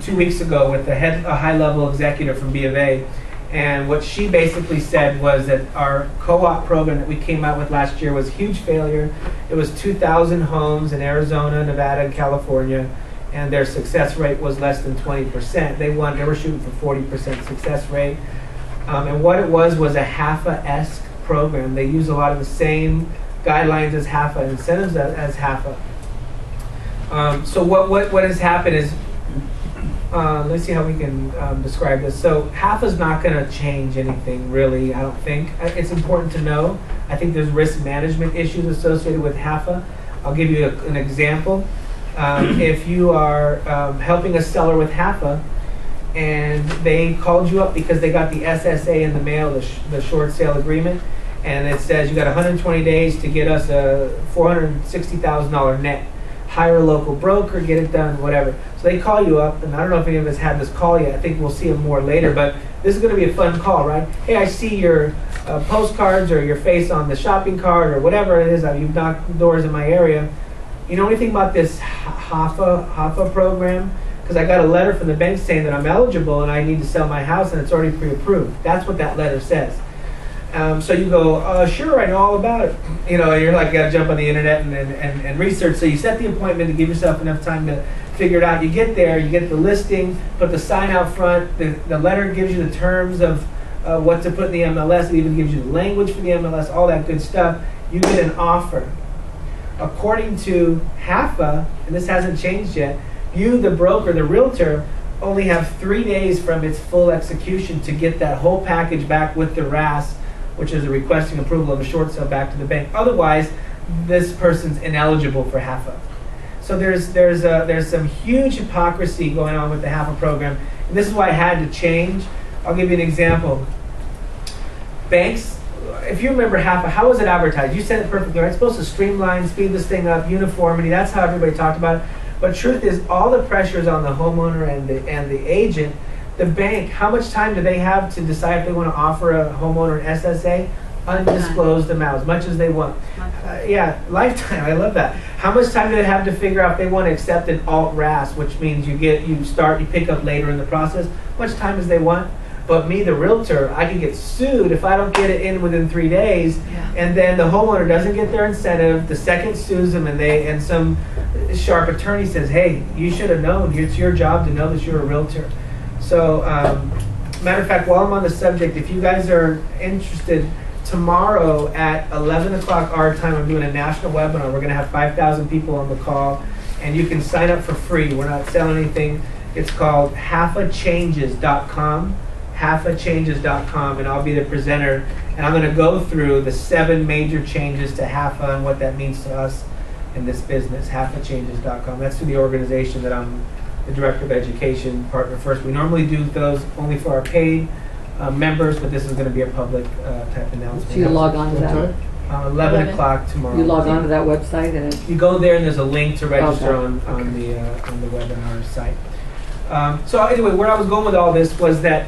2 weeks ago with a high-level executive from B of A. And what she basically said was that our co-op program that we came out with last year was a huge failure. It was 2,000 homes in Arizona, Nevada, and California, and their success rate was less than 20%. They were shooting for 40% success rate. And what it was a HAFA-esque program. They use a lot of the same guidelines as HAFA, incentives as HAFA. So what has happened is, let's see how we can describe this. So HAFA's not going to change anything, really, I don't think. It's important to know. I think there's risk management issues associated with HAFA. I'll give you an example. If you are helping a seller with HAFA, and they called you up because they got the SSA in the mail, the short sale agreement, and it says you got 120 days to get us a $460,000 net. Hire a local broker, get it done, whatever. So they call you up, and I don't know if any of us had this call yet. I think we'll see them more later, but this is going to be a fun call, right? Hey, I see your postcards or your face on the shopping cart or whatever it is. You've knocked doors in my area. You know anything about this HAFA program? Because I got a letter from the bank saying that I'm eligible and I need to sell my house and it's already pre-approved. That's what that letter says. So you go, sure, I know all about it. You know, you're like, you got to jump on the internet and research. So you set the appointment to give yourself enough time to figure it out. You get there, you get the listing, put the sign out front. The letter gives you the terms of what to put in the MLS. It even gives you the language for the MLS, all that good stuff. You get an offer. According to HAFA, and this hasn't changed yet, you, the broker, the realtor, only have 3 days from its full execution to get that whole package back with the RAS, which is the requesting approval of a short sale, back to the bank. Otherwise, this person's ineligible for HAFA. So there's some huge hypocrisy going on with the HAFA program, and this is why I had to change. I'll give you an example. Banks, if you remember HAFA, how was it advertised? You said it perfectly right. It's supposed to streamline, speed this thing up, uniformity. That's how everybody talked about it. But truth is, all the pressure is on the homeowner and the agent. The bank, how much time do they have to decide if they want to offer a homeowner an SSA? Undisclosed amount, as much as they want. Yeah, lifetime. I love that. How much time do they have to figure out if they want to accept an alt RAS, which means you pick up later in the process? How much time as they want? But me, the realtor, I could get sued if I don't get it in within 3 days, and then the homeowner doesn't get their incentive. The second sues them, and some sharp attorney says, "Hey, you should have known. It's your job to know that you're a realtor." So, matter of fact, while I'm on the subject, if you guys are interested, tomorrow at 11 o'clock our time, I'm doing a national webinar. We're going to have 5,000 people on the call, and you can sign up for free. We're not selling anything. It's called HAFAchanges.com. HAFAchanges.com, and I'll be the presenter, and I'm going to go through the 7 major changes to HAFA and what that means to us in this business. HAFAchanges.com. That's through the organization that I'm the Director of Education, Partner First. We normally do those only for our paid members, but this is going to be a public type announcement. So you log on to that? 11 o'clock tomorrow. You log on to that website and you go there, and there's a link to register on the webinar site. So anyway, where I was going with all this was that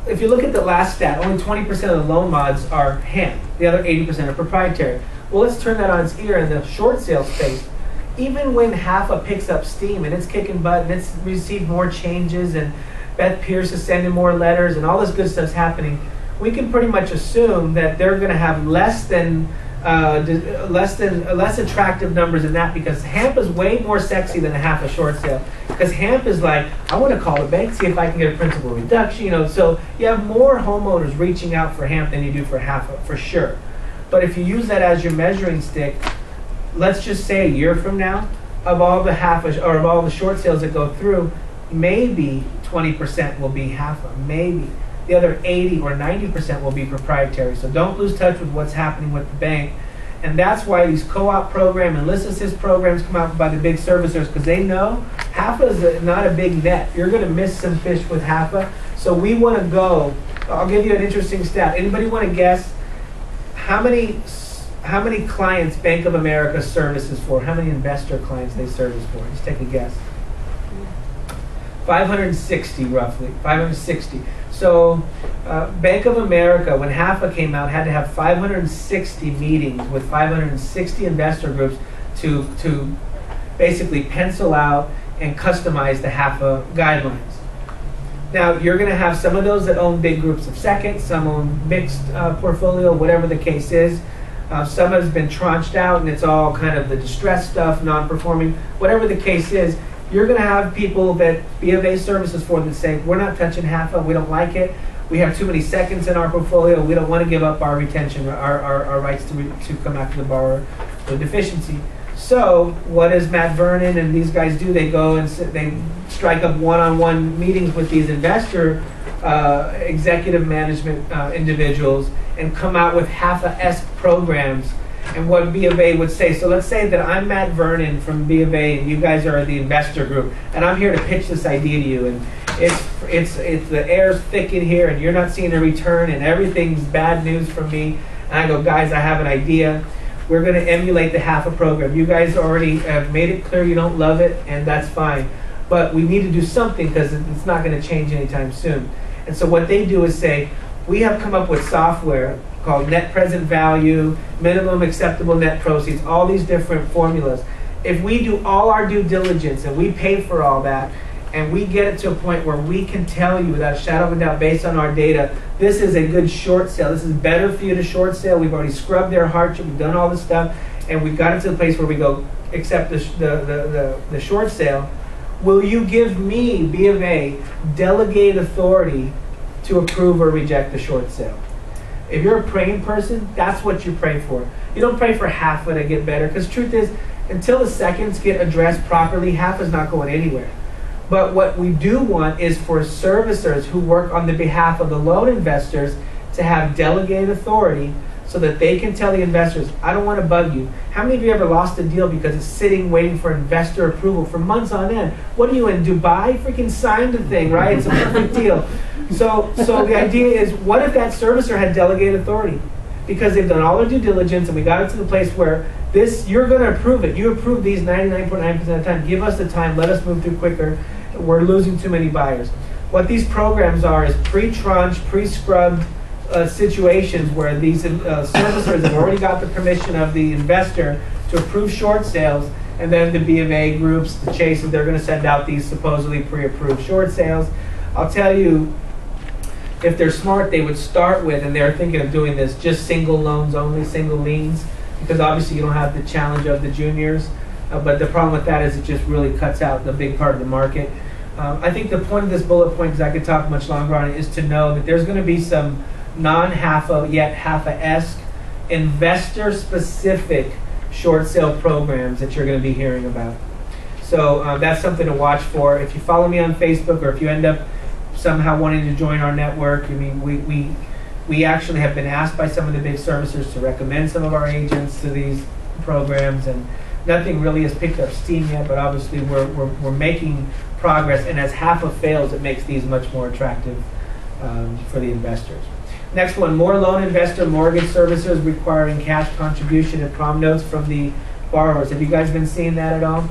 if you look at the last stat, only 20% of the loan mods are HAMP. The other 80% are proprietary. Well, let's turn that on its ear in the short sale space. Even when HAFA picks up steam and it's kicking butt and it's received more changes and Beth Pierce is sending more letters and all this good stuff's happening, we can pretty much assume that they're going to have less attractive numbers than that, because HAMP is way more sexy than a HAFA short sale. Because HAMP is like, I want to call the bank, see if I can get a principal reduction, you know. So you have more homeowners reaching out for HAMP than you do for HAFA, for sure. But if you use that as your measuring stick, let's just say a year from now, of all the HAFA or of all the short sales that go through, maybe 20% will be HAFA, maybe. The other 80 or 90% will be proprietary. So don't lose touch with what's happening with the bank. And that's why these co-op program and list assist programs come out by the big servicers, because they know HAFA is not a big net. You're going to miss some fish with HAFA. So we want to go. I'll give you an interesting stat. Anybody want to guess how many clients Bank of America services for? How many investor clients they service for? Just take a guess. 560 roughly. 560. So Bank of America, when HAFA came out, had to have 560 meetings with 560 investor groups to basically pencil out and customize the HAFA guidelines. Now, you're going to have some of those that own big groups of seconds, some own mixed portfolio, whatever the case is. Some has been tranched out and it's all kind of the distressed stuff, non-performing, whatever the case is. You're going to have people that B of A services for that say, we're not touching HAFA, we don't like it. We have too many seconds in our portfolio. We don't want to give up our retention, our rights to come after the borrower with deficiency. So what does Matt Vernon and these guys do? They go and they strike up one-on-one meetings with these investor executive management individuals and come out with HAFA-esque programs. And what B of A would say, so let's say that I'm Matt Vernon from B of A and you guys are the investor group, and I'm here to pitch this idea to you, and it's the air's thick in here and you're not seeing a return and everything's bad news from me. And I go, guys, I have an idea. We're going to emulate the HAFA program. You guys already have made it clear you don't love it, and that's fine. But we need to do something because it's not going to change anytime soon. And so what they do is say, we have come up with software called net present value, minimum acceptable net proceeds, all these different formulas. If we do all our due diligence and we pay for all that, and we get it to a point where we can tell you without a shadow of a doubt based on our data, this is a good short sale, this is better for you to short sale, we've already scrubbed their hardship, we've done all this stuff, and we got it to the place where we go accept the short sale, will you give me, B of A, delegated authority to approve or reject the short sale? If you're a praying person, that's what you pray for. You don't pray for HAFA to get better, because truth is, until the seconds get addressed properly, HAFA's not going anywhere. But what we do want is for servicers who work on the behalf of the loan investors to have delegated authority so that they can tell the investors, I don't want to bug you. How many of you ever lost a deal because it's sitting waiting for investor approval for months on end? What are you in Dubai? Freaking signed the thing, right? It's a perfect deal. So the idea is, what if that servicer had delegated authority? Because they've done all their due diligence and we got it to the place where this, you're going to approve it. You approve these 99.9% of the time. Give us the time. Let us move through quicker. We're losing too many buyers. What these programs are is pre-tranched, pre-scrubbed situations where these servicers have already got the permission of the investor to approve short sales, and then the B of A groups, the chases, they're going to send out these supposedly pre-approved short sales. I'll tell you, if they're smart, they would start with, and they're thinking of doing this, just single loans only, single liens, because obviously you don't have the challenge of the juniors. But the problem with that is it just really cuts out the big part of the market. I think the point of this bullet point, because I could talk much longer on it, is to know that there's going to be some non-HAFA yet HAFA-esque investor-specific short sale programs that you're going to be hearing about. So that's something to watch for. If you follow me on Facebook, or if you end up somehow wanting to join our network, I mean, we actually have been asked by some of the big servicers to recommend some of our agents to these programs, and nothing really has picked up steam yet, but obviously we're making progress, and as HAFA fails, it makes these much more attractive for the investors. Next one, more loan investor mortgage servicers requiring cash contribution and prom notes from the borrowers. Have you guys been seeing that at all?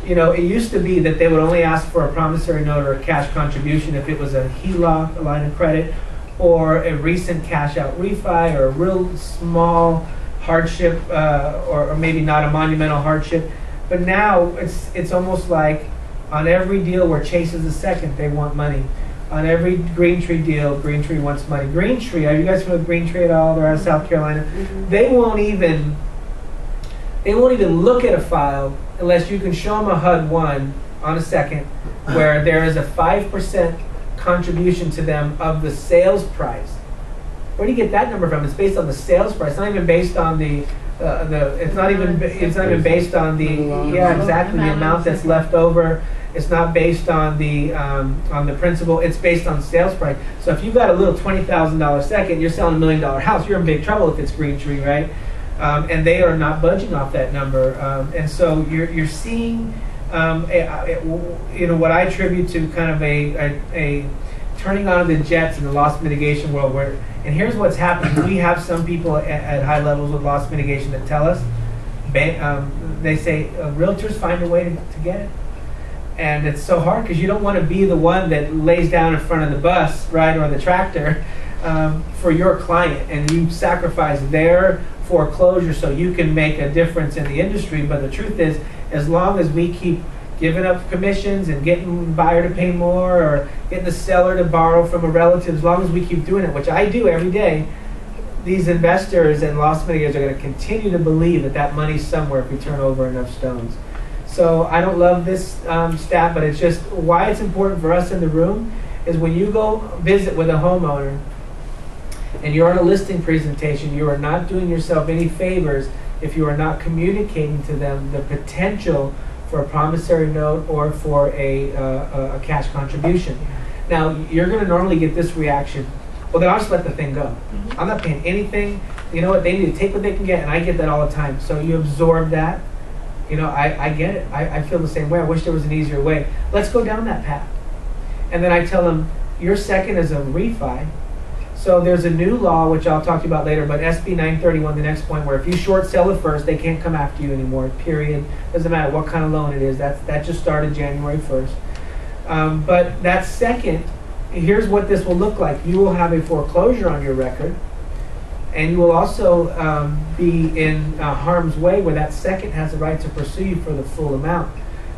You know, it used to be that they would only ask for a promissory note or a cash contribution if it was a HELOC, a line of credit, or a recent cash out refi, or a real small hardship, or maybe not a monumental hardship. But now it's almost like on every deal where Chase is the second, they want money. On every Green Tree deal, Green Tree wants money. Green Tree, are you guys familiar with Green Tree at all? They're out of South Carolina. Mm-hmm. They won't even look at a file unless you can show them a HUD-1 on a second where there is a 5% contribution to them of the sales price. Where do you get that number from? It's based on the sales price. It's not even based on the it's not even based on the the amount that's left over. It's not based on the principal. It's based on sales price. So if you've got a little $20,000 second, you're selling $1 million house, you're in big trouble if it's Green Tree, right? And they are not budging off that number. And so you're seeing, you know, what I attribute to kind of a turning on of the jets in the loss mitigation world. And here's what's happening. We have some people at high levels with loss mitigation that tell us, they say, realtors find a way to get it. And it's so hard because you don't want to be the one that lays down in front of the bus, right, or the tractor for your client, and you sacrifice their foreclosure so you can make a difference in the industry. But the truth is, as long as we keep giving up commissions and getting the buyer to pay more or getting the seller to borrow from a relative, as long as we keep doing it, which I do every day, these investors and loss mitigators are going to continue to believe that that money's somewhere if we turn over enough stones. So I don't love this stat, but it's just why it's important for us in the room is when you go visit with a homeowner and you're on a listing presentation, you are not doing yourself any favors if you are not communicating to them the potential for a promissory note or for a cash contribution. Now, you're going to normally get this reaction. Well, then I'll just let the thing go. I'm not paying anything. You know what? They need to take what they can get, and I get that all the time. So you absorb that. You know, I get it. I feel the same way. I wish there was an easier way. Let's go down that path. And then I tell them, your second is a refi. So there's a new law, which I'll talk to you about later, but SB 931, the next point, where if you short sell it first, they can't come after you anymore, period. Doesn't matter what kind of loan it is. That just started January 1st. But that second, here's what this will look like. You will have a foreclosure on your record, and you will also be in harm's way where that second has the right to pursue you for the full amount.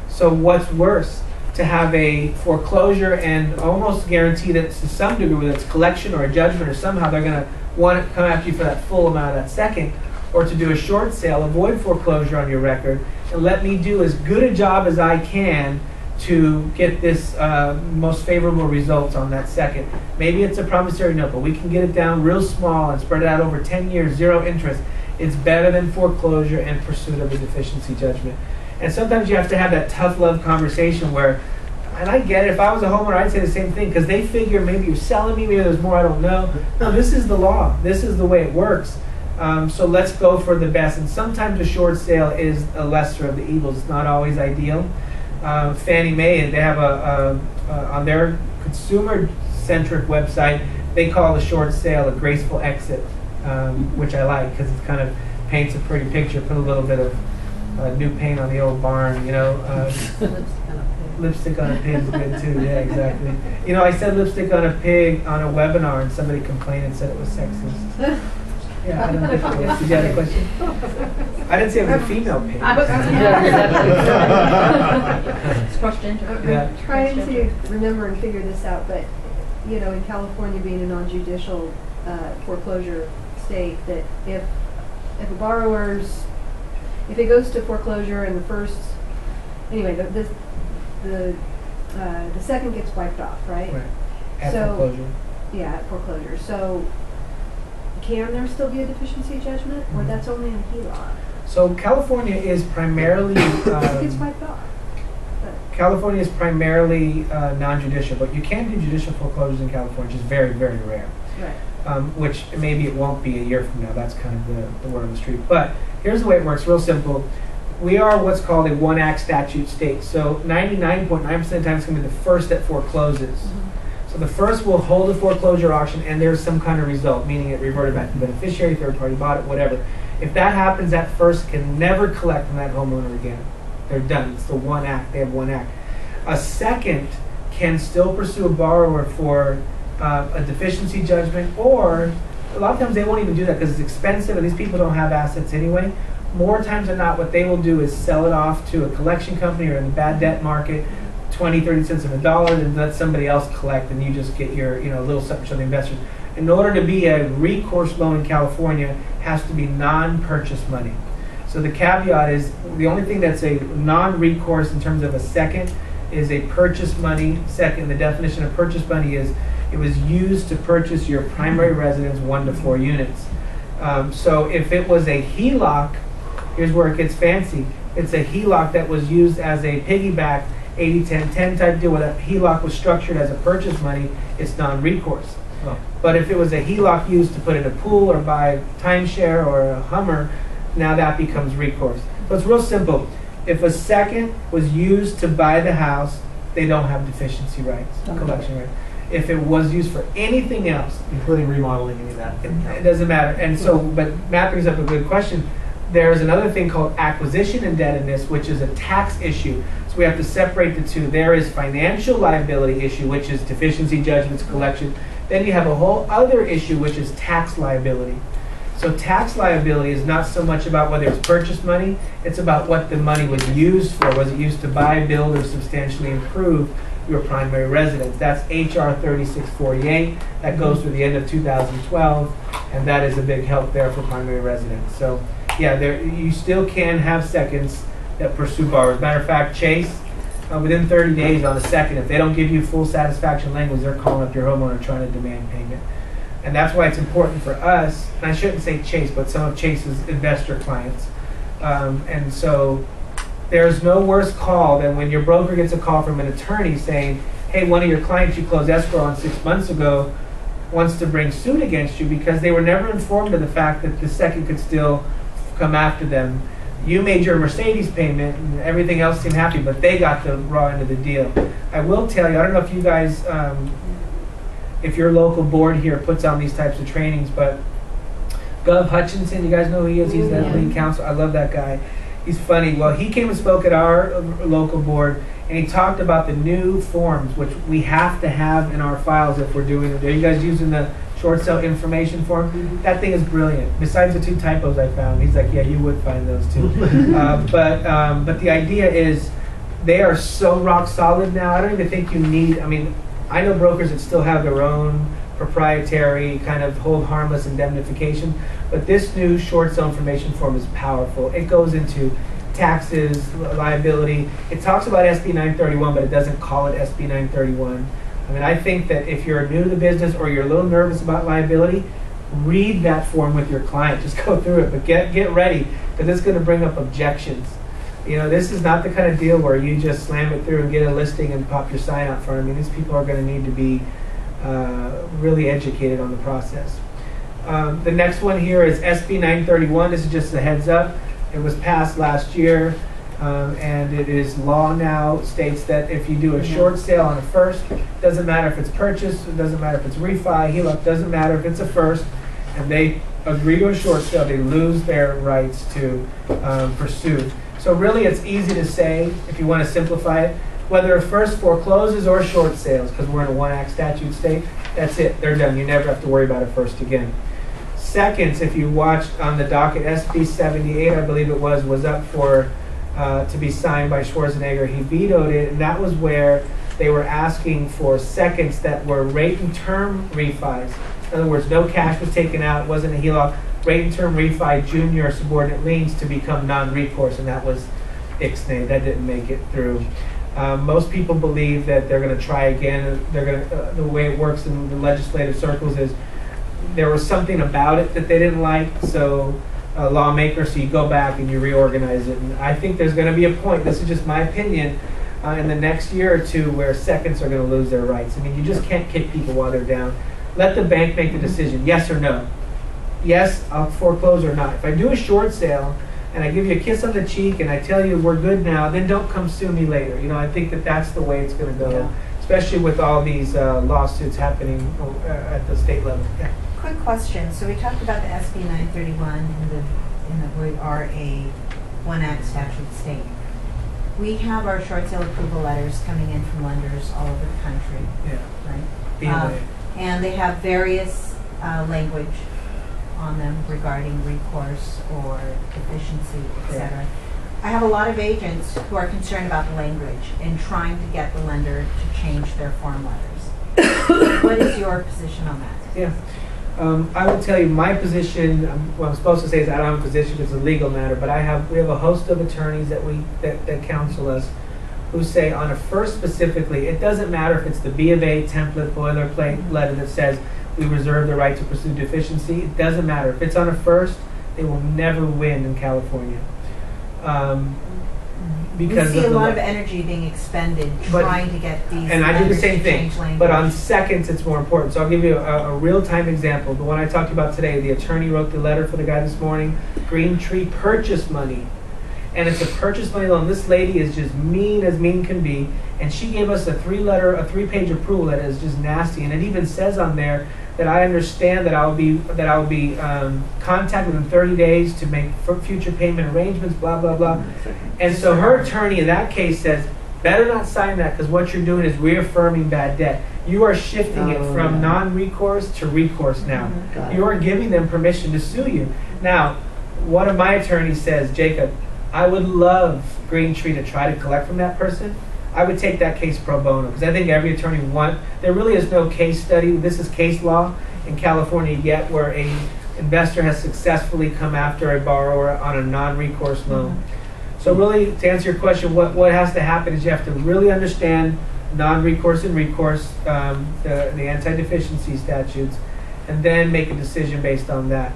So what's worse? To have a foreclosure and almost guarantee that to some degree, whether it's collection or a judgment or somehow they're going to want to come after you for that full amount of that second, or to do a short sale, avoid foreclosure on your record, and let me do as good a job as I can to get this most favorable results on that second. Maybe it's a promissory note, but we can get it down real small and spread it out over 10 years, 0 interest. It's better than foreclosure and pursuit of a deficiency judgment. And sometimes you have to have that tough love conversation where, and I get it, if I was a homeowner, I'd say the same thing, because they figure maybe you're selling me, maybe there's more I don't know. No, this is the law. This is the way it works. So let's go for the best. And sometimes a short sale is a lesser of the evils. It's not always ideal. Fannie Mae, they have on their consumer-centric website, they call a short sale a graceful exit, which I like because it kind of paints a pretty picture, put a little bit of new paint on the old barn, you know. Lipstick on a pig is good too, yeah, exactly. You know, I said lipstick on a pig on a webinar and somebody complained and said it was sexist. Yeah, I don't know if it was. Did you have a question? I didn't say it was a female pig. It's cross-gender. Yeah. I'm trying to remember and figure this out, but, you know, in California being a non-judicial foreclosure state, that if a borrower's, if it goes to foreclosure and the first, anyway, the second gets wiped off, right? Right. At So- foreclosure. Yeah, at foreclosure. So can there still be a deficiency judgment, or that's only in HELOC? So California is primarily It gets wiped off. But California is primarily non-judicial, but you can do judicial foreclosures in California, which is very, very rare. right. Which maybe it won't be a year from now. That's kind of the word on the street. But here's the way it works, real simple. We are what's called a one-act statute state. So 99.9% of the time it's going to be the first that forecloses. So the first will hold a foreclosure auction and there's some kind of result, meaning it reverted back to the beneficiary, third party bought it, whatever. If that happens, that first can never collect from that homeowner again. They're done. It's the one act. They have one act. A second can still pursue a borrower for a deficiency judgment, or a lot of times they won't even do that because it's expensive and these people don't have assets anyway. More times than not, what they will do is sell it off to a collection company or in the bad debt market, 20, 30 cents on the dollar, and let somebody else collect, and you just get your, little something for the investors. In order to be a recourse loan in California, it has to be non-purchase money. So the caveat is the only thing that's a non-recourse in terms of a second is a purchase money. Second, the definition of purchase money is it was used to purchase your primary residence 1 to 4 units. So if it was a HELOC, here's where it gets fancy. It's a HELOC that was used as a piggyback 80-10-10 type deal, where that HELOC was structured as a purchase money, it's non-recourse. Oh. But if it was a HELOC used to put in a pool or buy timeshare or a Hummer, now that becomes recourse. So it's real simple. If a second was used to buy the house, they don't have deficiency rights, collection rights. If it was used for anything else, Including remodeling, any of that. it doesn't matter. And so, but Matt brings up a good question. There's another thing called acquisition indebtedness, which is a tax issue. So we have to separate the two. There is financial liability issue, which is deficiency judgments, collection. Then you have a whole other issue, which is tax liability. So tax liability is not so much about whether it's purchase money, it's about what the money was used for. Was it used to buy, build, or substantially improve your primary residence? That's HR 3648. That goes through the end of 2012, and that is a big help there for primary residents. So yeah, you still can have seconds that pursue borrowers. Matter of fact, Chase, within 30 days on the second, if they don't give you full satisfaction language, they're calling up your homeowner trying to demand payment. And that's why it's important for us, and I shouldn't say Chase, but some of Chase's investor clients. And so there's no worse call than when your broker gets a call from an attorney saying, hey, one of your clients you closed escrow on 6 months ago wants to bring suit against you because they were never informed of the fact that the second could still come after them. You made your Mercedes payment and everything else seemed happy, but they got the raw end of the deal. I will tell you, I don't know if you guys, if your local board here puts on these types of trainings, but Gov Hutchinson, you guys know who he is? He's the lead counsel. I love that guy. He's funny. Well, he came and spoke at our local board, and he talked about the new forms, which we have to have in our files if we're doing it. Are you guys using the short sale information form? Mm-hmm. That thing is brilliant. Besides the 2 typos I found, he's like, yeah, you would find those too. But the idea is they are so rock solid now. I don't even think you need, I mean, I know brokers that still have their own proprietary kind of hold harmless indemnification, but this new short sale information form is powerful. It goes into taxes, liability. It talks about SB 931, but it doesn't call it SB 931. I mean, I think that if you're new to the business or you're a little nervous about liability, read that form with your client. Just go through it, but get ready, because it's going to bring up objections. You know, this is not the kind of deal where you just slam it through and get a listing and pop your sign out front. I mean, these people are going to need to be really educated on the process. The next one here is SB 931. This is just a heads up. It was passed last year, and it is law now. States that if you do a short sale on a first, doesn't matter if it's purchase, it doesn't matter if it's refi, HELOC, doesn't matter if it's a first, and they agree to a short sale, they lose their rights to pursue. So really it's easy to say, if you want to simplify it, whether a first forecloses or short sales, because we're in a 1 Act statute state, that's it, they're done. You never have to worry about a first again. Seconds, if you watched on the docket, SB 78, I believe it was up for to be signed by Schwarzenegger. He vetoed it, and that was where they were asking for seconds that were rate and term refis. In other words, no cash was taken out, it wasn't a HELOC, rate and term refi, junior subordinate liens to become non-recourse, and that was ixnay. That didn't make it through. Most people believe that they're going to try again. They're going to, the way it works in the legislative circles is there was something about it that they didn't like, so lawmakers, so you go back and you reorganize it. And I think there's going to be a point, this is just my opinion, in the next year or two where seconds are going to lose their rights. I mean, you just can't kick people while they're down. Let the bank make the decision, yes or no. Yes, I'll foreclose or not. If I do a short sale and I give you a kiss on the cheek and I tell you we're good now, then don't come sue me later. You know, I think that that's the way it's going to go, especially with all these lawsuits happening at the state level. Yeah. Quick question. So we talked about the SB 931 in that we are a 1 Act statute state. We have our short sale approval letters coming in from lenders all over the country. Yeah. Right. And they have various language on them regarding recourse or deficiency, etc. I have a lot of agents who are concerned about the language and trying to get the lender to change their form letters. What is your position on that? Yeah. I will tell you my position. What I'm supposed to say is I don't have a position. It's a legal matter, but we have a host of attorneys that counsel us who say on a first specifically, it doesn't matter if it's the B of A template boilerplate letter that says we reserve the right to pursue deficiency. It doesn't matter. If it's on a first, they will never win in California. Because we see a lot of energy being expended trying to get these. And I do the same thing, but on seconds it's more important. So I'll give you a real-time example. The one I talked about today, the attorney wrote the letter for the guy this morning, Green Tree purchase money. And it's a purchase money loan. This lady is just mean as mean can be, and she gave us a 3-page approval that is just nasty. And it even says on there that I understand that I'll be contacted within 30 days to make future payment arrangements, blah blah blah. And so her attorney in that case says, better not sign that because what you're doing is reaffirming bad debt. You are shifting it Oh, from yeah. non-recourse to recourse now. Got it. You are giving them permission to sue you. Now, one of my attorneys says, Jacob, I would love Green Tree to try to collect from that person. I would take that case pro bono because I think every attorney there really is no case study. This is case law in California yet where a investor has successfully come after a borrower on a non-recourse loan. So really, to answer your question, what has to happen is you have to really understand non-recourse and recourse, the anti-deficiency statutes, and then make a decision based on that.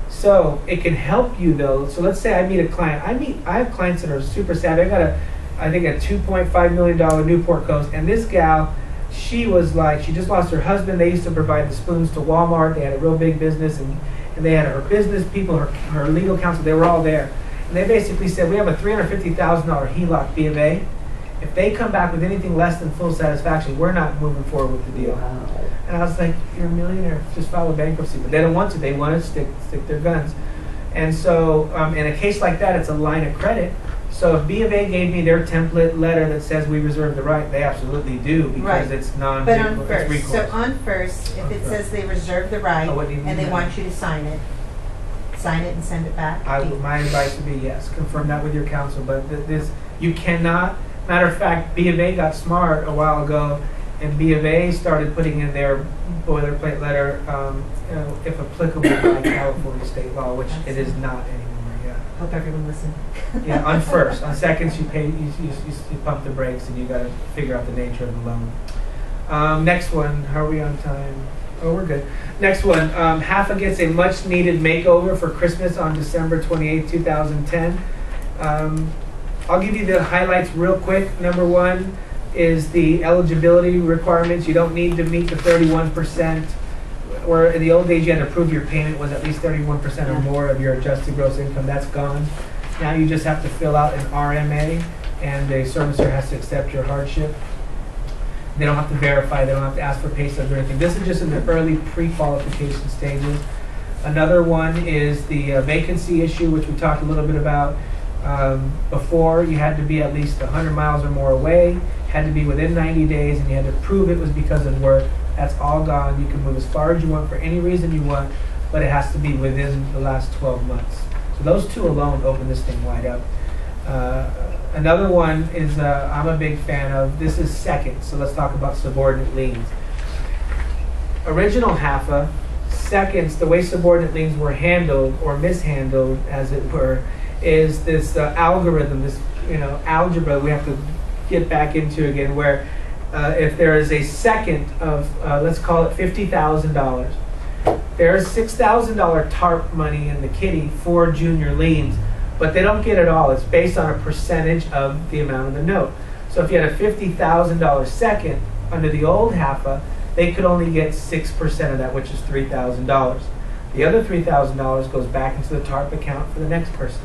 So it can help you though. So let's say I meet a client. I have clients that are super savvy. I got I think a $2.5 million Newport Coast, and this gal, she just lost her husband. They used to provide the spoons to Walmart. They had a real big business, and they had her business people, her legal counsel. They were all there, and they basically said, we have a $350,000 HELOC B of A. If they come back with anything less than full satisfaction, we're not moving forward with the deal. Wow. And I was like, you're a millionaire, just file a bankruptcy. But they don't want to. They want to stick their guns. And so in a case like that, it's a line of credit. So if B of A gave me their template letter that says we reserve the right, they absolutely do because Right. it's But on first, recourse. so on first, if it says they reserve the right I wouldn't even and do they that. want you to sign it and send it back. My advice would be yes, confirm that with your counsel. But you cannot. Matter of fact, B of A got smart a while ago, and B of A started putting in their boilerplate letter, if applicable by California state law, which it is not anymore. Yeah. Hope everyone listened. Yeah. On first, on seconds, you pump the brakes, and you got to figure out the nature of the loan. Next one. How are we on time? Oh, we're good. Next one. HAFA gets a much-needed makeover for Christmas on December 28, 2010. I'll give you the highlights real quick. Number one is the eligibility requirements. You don't need to meet the 31%, where in the old days you had to prove your payment was at least 31% or more of your adjusted gross income. That's gone. Now you just have to fill out an RMA, and the servicer has to accept your hardship. They don't have to verify. They don't have to ask for pay stubs or anything. This is just in the early pre-qualification stages. Another one is the vacancy issue, which we talked a little bit about. Before, you had to be at least 100 miles or more away, had to be within 90 days, and you had to prove it was because of work. That's all gone. You can move as far as you want for any reason you want, but it has to be within the last 12 months. So those two alone open this thing wide up. Another one is I'm a big fan of. This is second, so let's talk about subordinate liens. Original HAFA, seconds, the way subordinate liens were handled or mishandled, as it were, is this algorithm, this algebra we have to get back into again, where if there is a second of, let's call it $50,000, there's $6,000 TARP money in the kitty for junior liens, but they don't get it all. It's based on a percentage of the amount of the note. So if you had a $50,000 second under the old HAFA, they could only get 6% of that, which is $3,000. The other $3,000 goes back into the TARP account for the next person.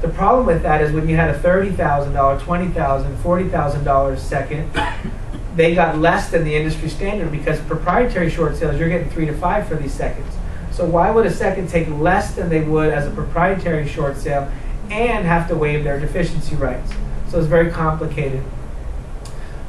The problem with that is when you had a $30,000, $20,000, $40,000 second, they got less than the industry standard because proprietary short sales, you're getting 3 to 5 for these seconds. So why would a second take less than they would as a proprietary short sale and have to waive their deficiency rights? So it's very complicated.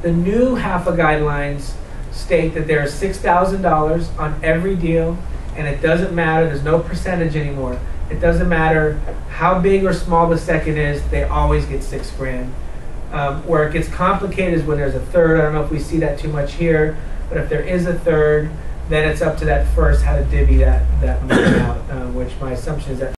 The new HAFA guidelines state that there's $6,000 on every deal, and it doesn't matter, there's no percentage anymore. It doesn't matter how big or small the second is, they always get $6,000. Where it gets complicated is when there's a third. I don't know if we see that too much here, but if there is a third, then it's up to that first how to divvy that money out, which my assumption is that